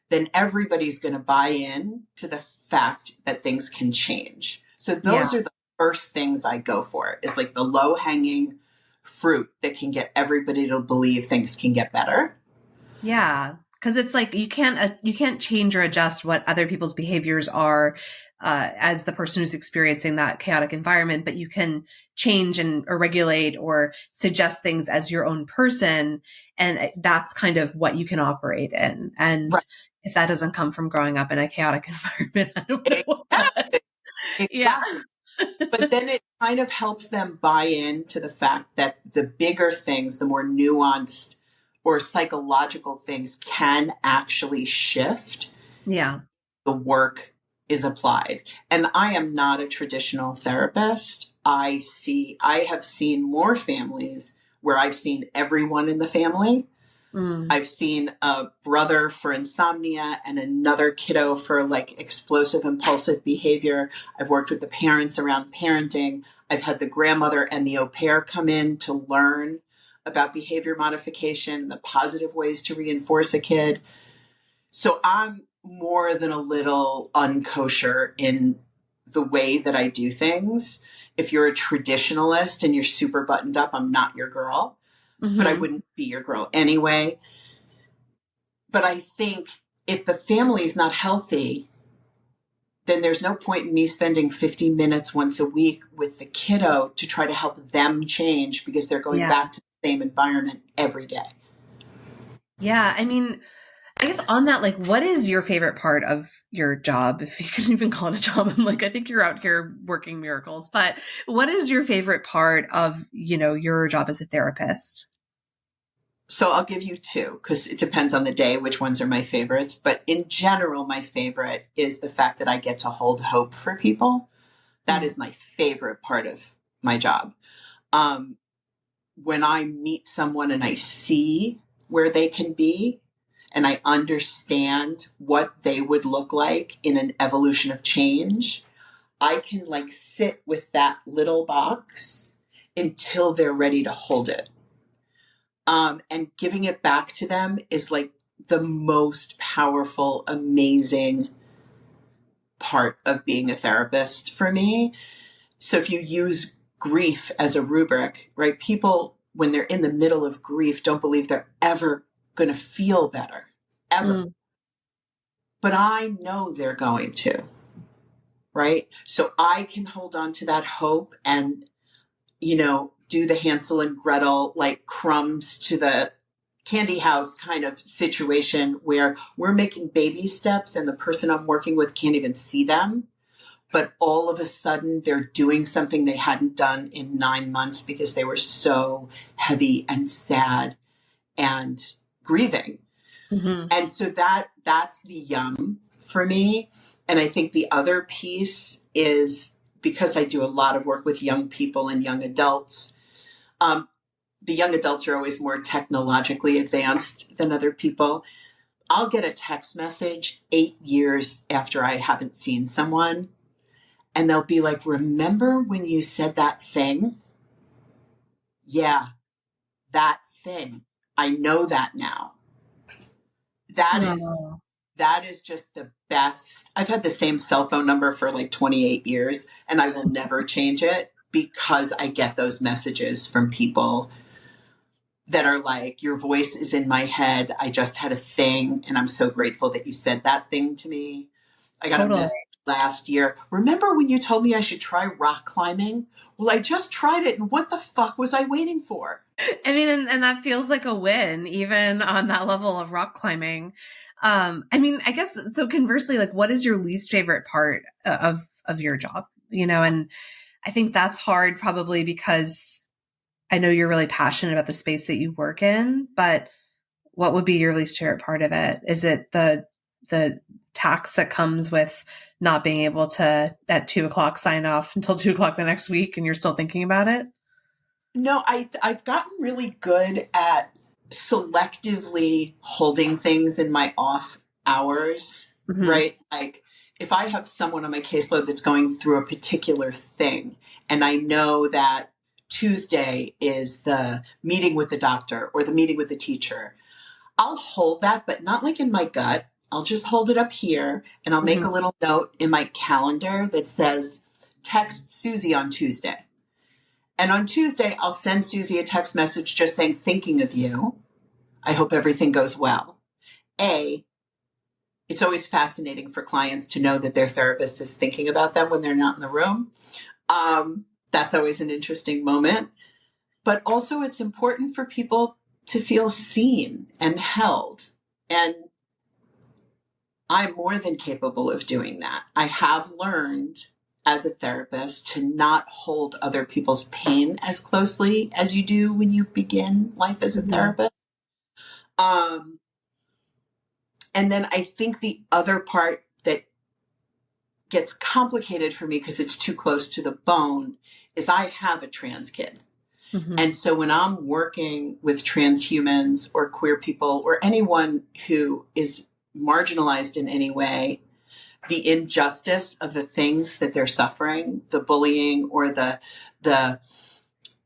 then everybody's going to buy in to the fact that things can change. So those are the first things I go for. It's like the low hanging fruit that can get everybody to believe things can get better. Yeah. Cause it's like, you can't change or adjust what other people's behaviors are, as the person who's experiencing that chaotic environment, but you can change or regulate or suggest things as your own person. And that's kind of what you can operate in. And if that doesn't come from growing up in a chaotic environment, I don't know. Exactly. Yeah. But then it kind of helps them buy into the fact that the bigger things, the more nuanced or psychological things can actually shift. Yeah. The work is applied. And I am not a traditional therapist. I have seen more families where I've seen everyone in the family. I've seen a brother for insomnia and another kiddo for like explosive impulsive behavior. I've worked with the parents around parenting. I've had the grandmother and the au pair come in to learn about behavior modification, the positive ways to reinforce a kid. So I'm more than a little unkosher in the way that I do things. If you're a traditionalist and you're super buttoned up, I'm not your girl. But I wouldn't be your girl anyway. But I think if the family is not healthy, then there's no point in me spending 50 minutes once a week with the kiddo to try to help them change because they're going back to the same environment every day. Yeah. I mean, I guess on that, like, what is your favorite part of your job? If you can even call it a job, I'm like, I think you're out here working miracles, but what is your favorite part of, your job as a therapist? So I'll give you two because it depends on the day which ones are my favorites. But in general, my favorite is the fact that I get to hold hope for people. That Mm. is my favorite part of my job. Um, when I meet someone and I see where they can be and I understand what they would look like in an evolution of change, I can like sit with that little box until they're ready to hold it. And giving it back to them is like the most powerful, amazing part of being a therapist for me. So if you use grief as a rubric, right? People, when they're in the middle of grief, don't believe they're ever going to feel better, ever. Mm. But I know they're going to, right? So I can hold on to that hope and, do the Hansel and Gretel, like crumbs to the candy house kind of situation where we're making baby steps and the person I'm working with can't even see them. But all of a sudden they're doing something they hadn't done in 9 months because they were so heavy and sad and grieving. Hmm. And so that's the yum for me. And I think the other piece is because I do a lot of work with young people and young adults. Um, the young adults are always more technologically advanced than other people. I'll get a text message 8 years after I haven't seen someone, and they'll be like, "Remember when you said that thing? Yeah, that thing. I know that now." That is Oh, that is just the best. I've had the same cell phone number for like 28 years, and I will never change it because I get those messages from people that are like, "Your voice is in my head. I just had a thing, and I'm so grateful that you said that thing to me." I got a totally. message last year. "Remember when you told me I should try rock climbing? Well, I just tried it, and what the fuck was I waiting for?" I mean, and that feels like a win, even on that level of rock climbing. I mean, I guess so. Conversely, like, what is your least favorite part of your job? And I think that's hard, probably because I know you're really passionate about the space that you work in. But what would be your least favorite part of it? Is it the tax that comes with not being able to at 2 o'clock sign off until 2 o'clock the next week, and you're still thinking about it? No, I've gotten really good at selectively holding things in my off hours, Hmm. right? Like if I have someone on my caseload that's going through a particular thing, and I know that Tuesday is the meeting with the doctor or the meeting with the teacher, I'll hold that, but not like in my gut. I'll just hold it up here and I'll make Hmm. a little note in my calendar that says, "Text Susie on Tuesday." And on Tuesday, I'll send Susie a text message just saying, "Thinking of you. I hope everything goes well." A, it's always fascinating for clients to know that their therapist is thinking about them when they're not in the room. That's always an interesting moment. But also, it's important for people to feel seen and held. And I'm more than capable of doing that. I have learned as a therapist to not hold other people's pain as closely as you do when you begin life as a Hmm. therapist. Um, and then I think the other part that gets complicated for me because it's too close to the bone is I have a trans kid. Hmm. And so when I'm working with trans humans or queer people or anyone who is marginalized in any way, the injustice of the things that they're suffering, the bullying or the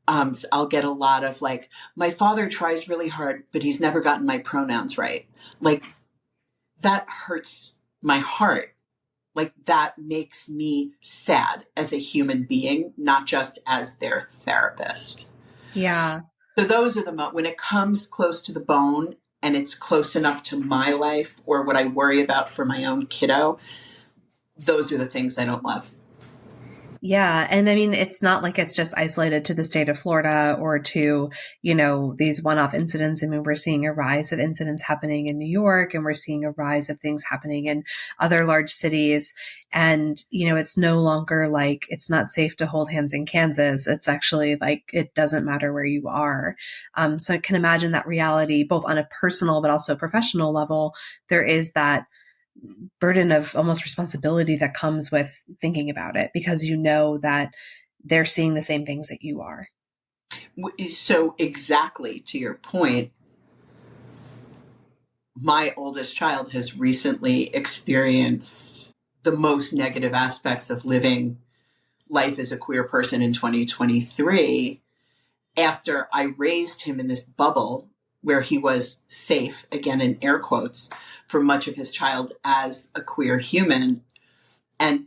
I'll get a lot of like, "My father tries really hard, but he's never gotten my pronouns right." Like that hurts my heart. Like that makes me sad as a human being, not just as their therapist. Yeah. So those are when it comes close to the bone and it's close enough to my life or what I worry about for my own kiddo, those are the things I don't love. Yeah. And I mean, it's not like it's just isolated to the state of Florida or to, these one-off incidents. I mean, we're seeing a rise of incidents happening in New York, and we're seeing a rise of things happening in other large cities. And, it's no longer like it's not safe to hold hands in Kansas. It's actually like it doesn't matter where you are. So I can imagine that reality, both on a personal but also a professional level. There is that burden of almost responsibility that comes with thinking about it, because that they're seeing the same things that you are. So exactly to your point, my oldest child has recently experienced the most negative aspects of living life as a queer person in 2023, after I raised him in this bubble where he was safe, again in air quotes, for much of his child as a queer human. And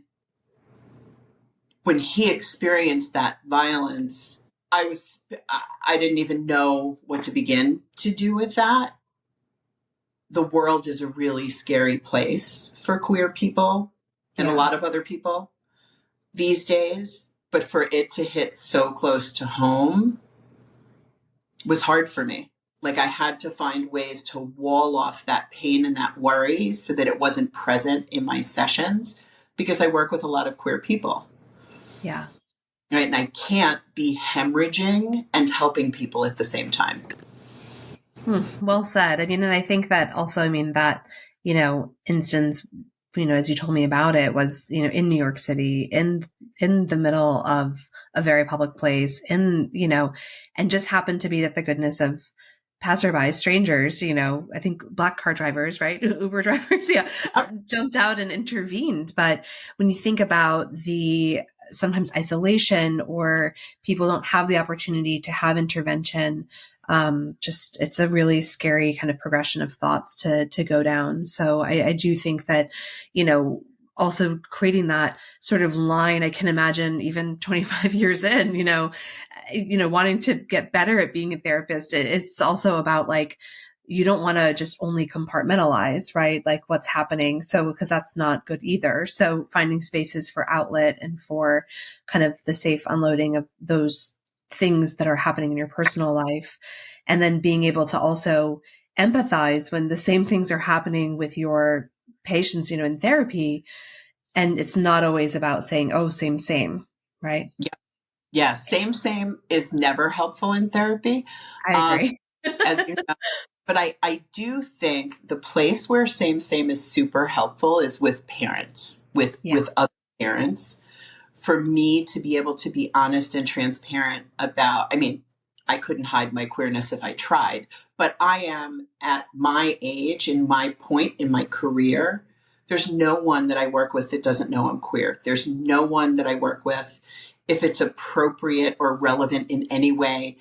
when he experienced that violence, I didn't even know what to begin to do with that. The world is a really scary place for queer people and a lot of other people these days. But for it to hit so close to home was hard for me. Like I had to find ways to wall off that pain and that worry so that it wasn't present in my sessions, because I work with a lot of queer people. Yeah. Right. And I can't be hemorrhaging and helping people at the same time. Well said. I mean, and I think that also, that, instance, as you told me about it, was, in New York City, in the middle of a very public place, and just happened to be that the goodness of passerby, strangers, I think black car drivers, right? Uber drivers, jumped out and intervened. But when you think about the sometimes isolation, or people don't have the opportunity to have intervention, it's a really scary kind of progression of thoughts to go down. So I do think that, also creating that sort of line, I can imagine even 25 years in, wanting to get better at being a therapist. It's also about like, you don't want to just only compartmentalize, right? Like what's happening. So, because that's not good either. So finding spaces for outlet and for kind of the safe unloading of those things that are happening in your personal life. And then being able to also empathize when the same things are happening with your patients, in therapy. And it's not always about saying, oh, same, right? Yeah. Yeah. Same is never helpful in therapy. I agree. As you know. But I do think the place where same is super helpful is with parents, with other parents. For me to be able to be honest and transparent about, I couldn't hide my queerness if I tried, but I am at my age, in my point in my career, there's no one that I work with that doesn't know I'm queer. There's no one that I work with, if it's appropriate or relevant in any way,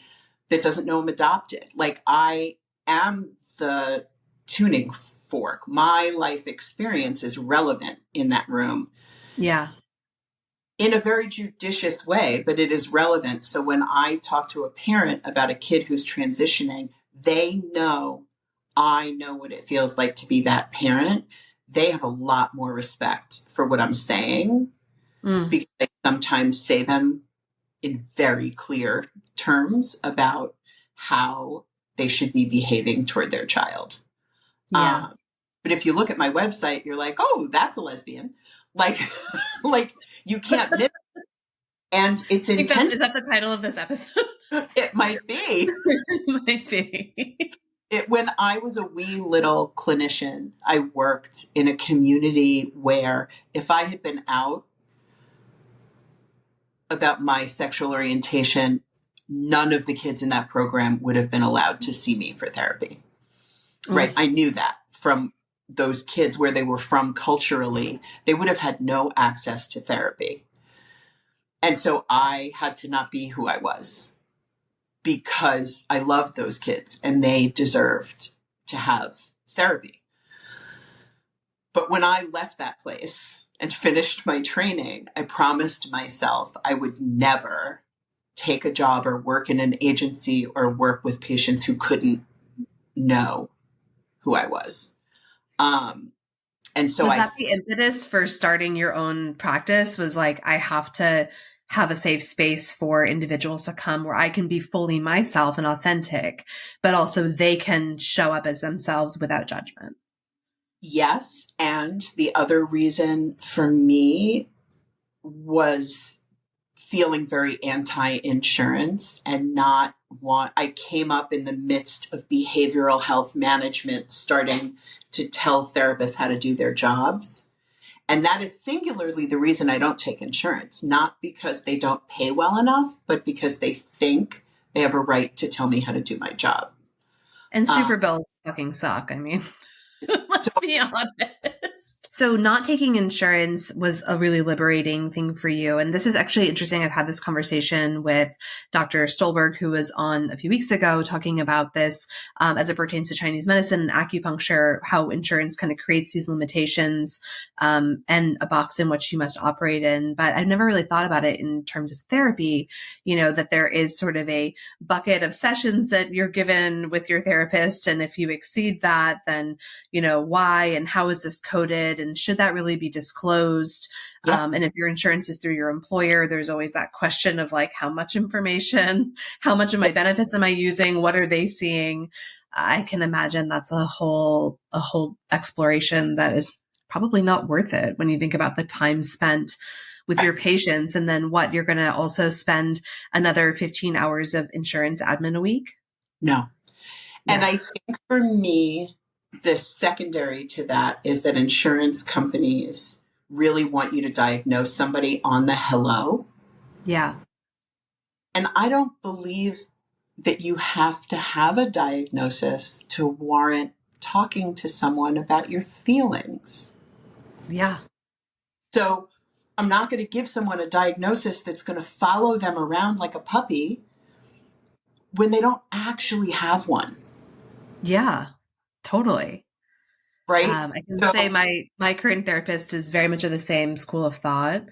that doesn't know I'm adopted. Like I am the tuning fork. My life experience is relevant in that room. Yeah. In a very judicious way, but it is relevant. So when I talk to a parent about a kid who's transitioning, they know I know what it feels like to be that parent. They have a lot more respect for what I'm saying, because I sometimes say them in very clear terms about how they should be behaving toward their child. Yeah. But if you look at my website, you're like, oh, that's a lesbian. Like, like you can't miss it. And it's intentional. Is that the title of this episode? It might be. It might be. When I was a wee little clinician, I worked in a community where if I had been out about my sexual orientation, none of the kids in that program would have been allowed to see me for therapy. Right. I knew that from those kids, where they were from culturally, they would have had no access to therapy. And so I had to not be who I was, because I loved those kids and they deserved to have therapy. But when I left that place and finished my training, I promised myself I would never take a job or work in an agency or work with patients who couldn't know who I was. And so Was I, that the impetus for starting your own practice? Was like, I have to have a safe space for individuals to come where I can be fully myself and authentic, but also they can show up as themselves without judgment. yes. And the other reason for me was feeling very anti-insurance and not want, I came up in the midst of behavioral health management, starting to tell therapists how to do their jobs. And that is singularly the reason I don't take insurance, not because they don't pay well enough, but because they think they have a right to tell me how to do my job. And super bills fucking suck. I mean, let's be honest. So not taking insurance was a really liberating thing for you. And this is actually interesting. I've had this conversation with Dr. Stolberg, who was on a few weeks ago talking about this as it pertains to Chinese medicine and acupuncture, how insurance kind of creates these limitations and a box in which you must operate in. But I've never really thought about it in terms of therapy, that there is sort of a bucket of sessions that you're given with your therapist. And if you exceed that, then why and how is this coded and should that really be disclosed? Yep. And if your insurance is through your employer, there's always that question of like, how much information, how much of my benefits am I using? What are they seeing? I can imagine that's a whole exploration that is probably not worth it when you think about the time spent with your patients and then what you're going to also spend another 15 hours of insurance admin a week. No. Yeah. And I think for me, the secondary to that is that insurance companies really want you to diagnose somebody on the hello. Yeah. And I don't believe that you have to have a diagnosis to warrant talking to someone about your feelings. Yeah. So I'm not going to give someone a diagnosis that's going to follow them around like a puppy when they don't actually have one. Yeah, totally. Right? I can say my current therapist is very much of the same school of thought.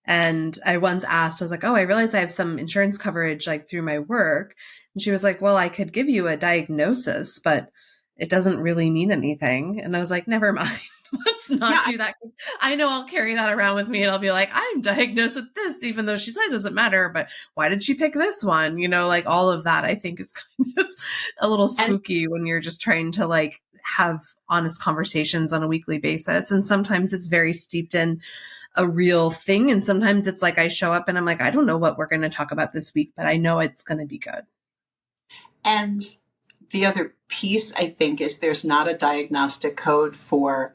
And I once asked, I was like, oh, I realize I have some insurance coverage like through my work. And she was like, well, I could give you a diagnosis, but it doesn't really mean anything. And I was like, never mind. Let's not do that. 'Cause I know I'll carry that around with me and I'll be like, I'm diagnosed with this, even though she said it doesn't matter. But why did she pick this one? Like all of that, I think is kind of a little spooky when you're just trying to like have honest conversations on a weekly basis. And sometimes it's very steeped in a real thing. And sometimes it's like I show up and I'm like, I don't know what we're going to talk about this week, but I know it's going to be good. And the other piece, I think, is there's not a diagnostic code for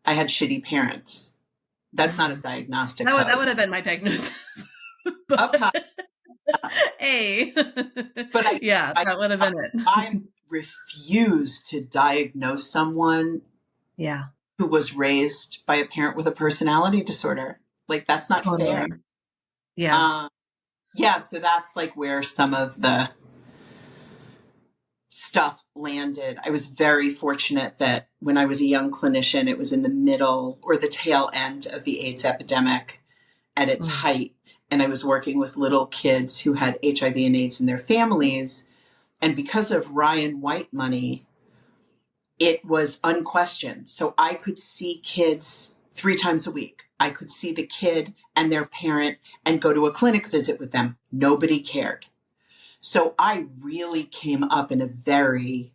I had shitty parents. That's not a diagnostic code. That would have been my diagnosis. Hey. But that would have been it. I refuse to diagnose someone who was raised by a parent with a personality disorder. Like, that's not fair. Yeah. So that's like where some of the stuff landed. I was very fortunate that when I was a young clinician, it was in the middle or the tail end of the AIDS epidemic at its height. And I was working with little kids who had HIV and AIDS in their families. And because of Ryan White money, it was unquestioned. So I could see kids 3 times a week. I could see the kid and their parent and go to a clinic visit with them. Nobody cared. So I really came up in a very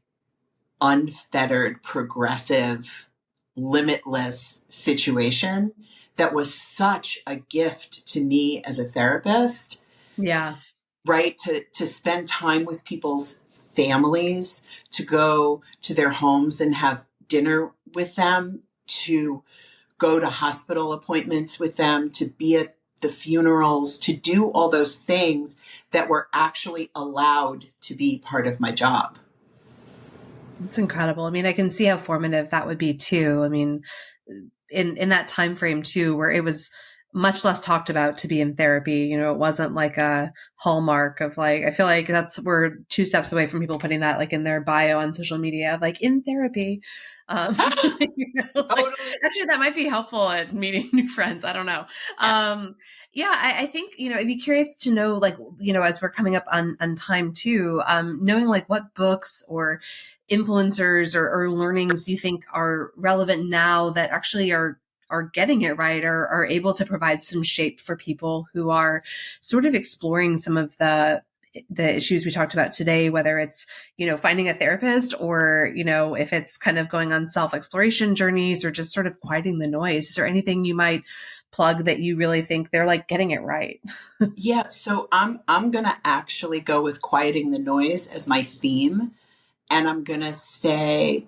unfettered, progressive, limitless situation that was such a gift to me as a therapist. Yeah. Right? To spend time with people's families, to go to their homes and have dinner with them, to go to hospital appointments with them, to be at the funerals, to do all those things that were actually allowed to be part of my job. It's incredible. I mean, I can see how formative that would be too. I mean, in that time frame too, where it was much less talked about to be in therapy. You know, it wasn't like a hallmark of like, I feel like we're two steps away from people putting that like in their bio on social media, like in therapy. You know, like, Totally. actually that might be helpful at meeting new friends. I don't know. Yeah. Yeah, I think, you know, I'd be curious to know, like, you know, as we're coming up on time too, knowing like what books or influencers or learnings you think are relevant now that actually are getting it right or are able to provide some shape for people who are sort of exploring some of the issues we talked about today, whether it's, you know, finding a therapist or, you know, if it's kind of going on self-exploration journeys or just sort of quieting the noise. Is there anything you might plug that you really think they're like getting it right? Yeah. So I'm gonna actually go with quieting the noise as my theme. And I'm gonna say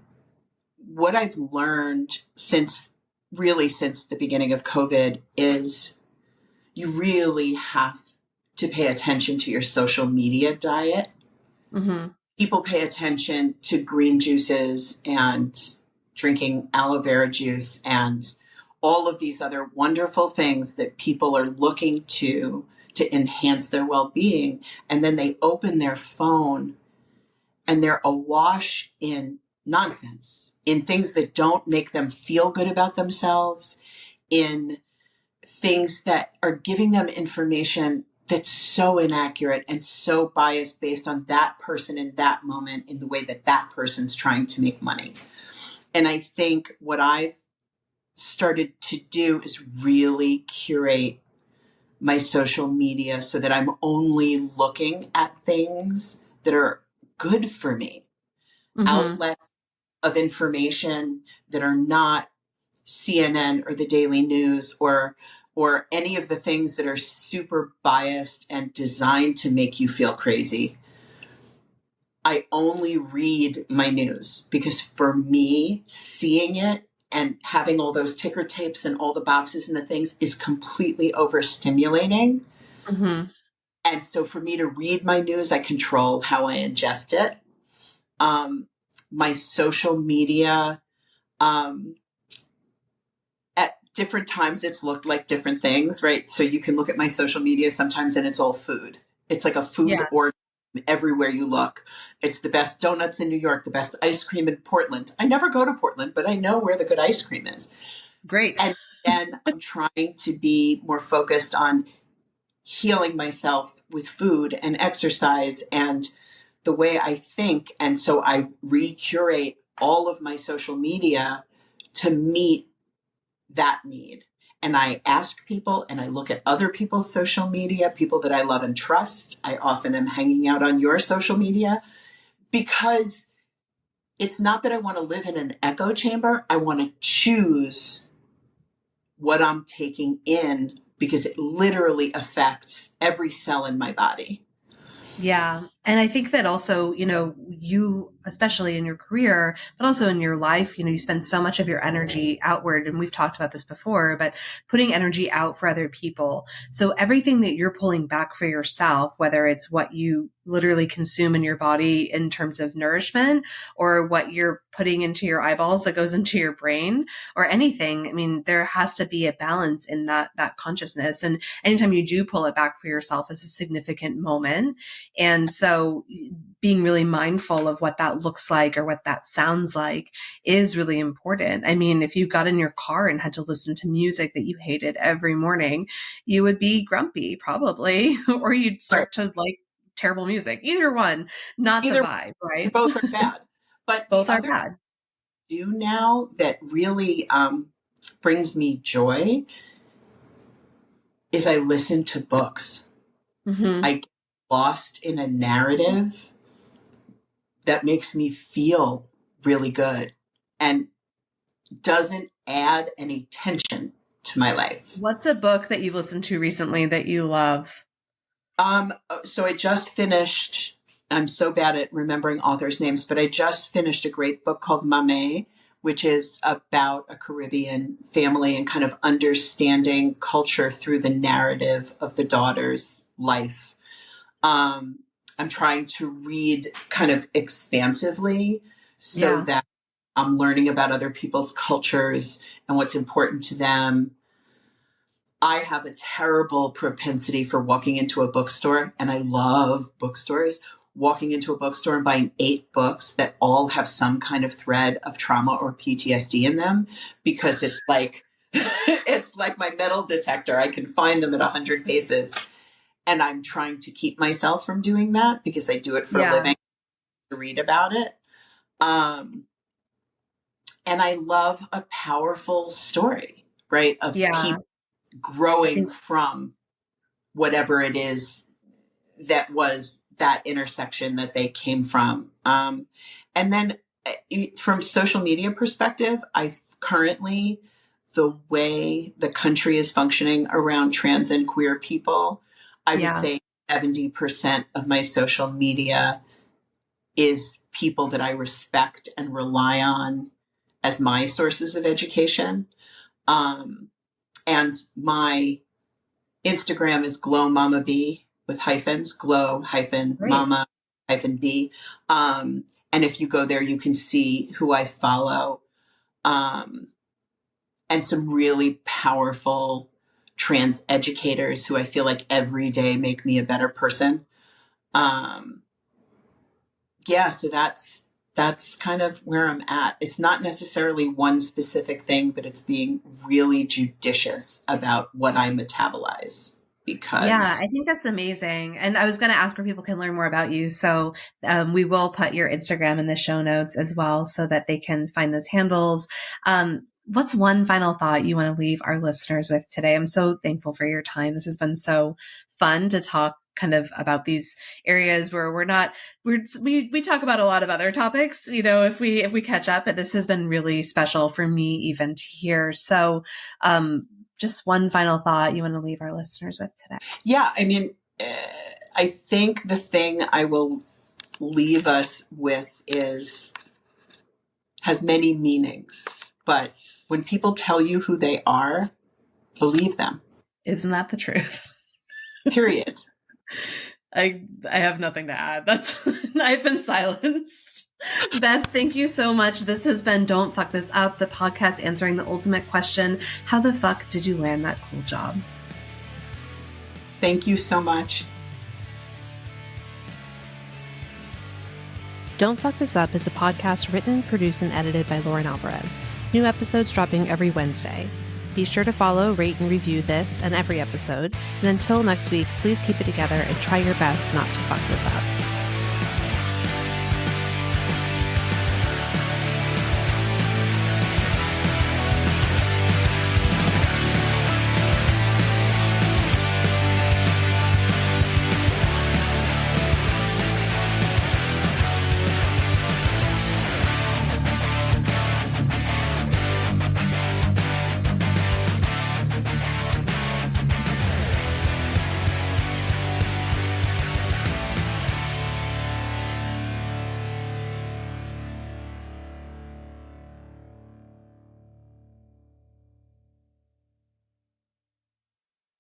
what I've learned since the beginning of COVID is you really have to pay attention to your social media diet. Mm-hmm. People pay attention to green juices and drinking aloe vera juice and all of these other wonderful things that people are looking to enhance their well-being. And then they open their phone and they're awash in nonsense, in things that don't make them feel good about themselves, in things that are giving them information that's so inaccurate and so biased based on that person in that moment in the way that that person's trying to make money. And I think what I've started to do is really curate my social media so that I'm only looking at things that are good for me, Mm-hmm. outlets of information that are not CNN or the Daily News or any of the things that are super biased and designed to make you feel crazy. I only read my news because for me, seeing it and having all those ticker tapes and all the boxes and the things is completely overstimulating. Mm-hmm. And so for me to read my news, I control how I ingest it. Um, my social media, um, at different times, it's looked like different things, right? So you can look at my social media sometimes and it's all food. It's like a food Yeah. orgy everywhere you look. It's the best donuts in New York, the best ice cream in Portland. I never go to Portland, but I know where the good ice cream is. Great. And then I'm trying to be more focused on healing myself with food and exercise and the way I think. And so I recurate all of my social media to meet that need. And I ask people and I look at other people's social media, people that I love and trust. I often am hanging out on your social media because it's not that I want to live in an echo chamber. I want to choose what I'm taking in because it literally affects every cell in my body. Yeah. And I think that also, you know, you, especially in your career, but also in your life, you know, you spend so much of your energy outward. And we've talked about this before, but putting energy out for other people. So everything that you're pulling back for yourself, whether it's what you literally consume in your body in terms of nourishment or what you're putting into your eyeballs that goes into your brain or anything. I mean, there has to be a balance in that consciousness. And anytime you do pull it back for yourself is a significant moment. And so being really mindful of what that looks like or what that sounds like is really important. I mean, if you got in your car and had to listen to music that you hated every morning, you would be grumpy probably, or you'd Right. start to like terrible music. Either one, not the Either vibe, right? both are bad. But the Both are other bad. do now that really brings me joy is I listen to books. Mm-hmm. I get lost in a narrative that makes me feel really good and doesn't add any tension to my life. What's a book that you've listened to recently that you love? So I just finished, I'm so bad at remembering authors' names, but I just finished a great book called Mame, which is about a Caribbean family and kind of understanding culture through the narrative of the daughter's life. Um, I'm trying to read kind of expansively so Yeah. that I'm learning about other people's cultures and what's important to them. I have a terrible propensity for walking into a bookstore, and I love bookstores. Walking into a bookstore and buying 8 books that all have some kind of thread of trauma or PTSD in them, because it's like it's like my metal detector. I can find them at 100 paces, and I'm trying to keep myself from doing that because I do it for a living, to read about it. And I love a powerful story, right? Of people growing from whatever it is that was that intersection that they came from. And then from social media perspective, I currently, the way the country is functioning around trans and queer people, I would say 70% of my social media is people that I respect and rely on as my sources of education. And my Instagram is Glow Mama B with hyphens, Glow hyphen Mama hyphen B. And if you go there, you can see who I follow, and some really powerful trans educators who I feel like every day make me a better person. So that's kind of where I'm at. It's not necessarily one specific thing, but it's being really judicious about what I metabolize. Because I think that's amazing. And I was going to ask where people can learn more about you. So we will put your Instagram in the show notes as well so that they can find those handles. What's one final thought you want to leave our listeners with today? I'm so thankful for your time. This has been so fun to talk kind of about these areas where we talk about a lot of other topics, if we catch up, but this has been really special for me even to hear. So, just one final thought you want to leave our listeners with today. Yeah. I mean, I think the thing I will leave us with has many meanings, but when people tell you who they are, believe them. Isn't that the truth? Period. I have nothing to add. I've been silenced. Beth, thank you so much. This has been Don't Fuck This Up, the podcast answering the ultimate question: how the fuck did you land that cool job? Thank you so much. Don't Fuck This Up is a podcast written, produced, and edited by Lauren Alvarez. New episodes dropping every Wednesday. Be sure to follow, rate, and review this and every episode. And until next week, please keep it together and try your best not to fuck this up.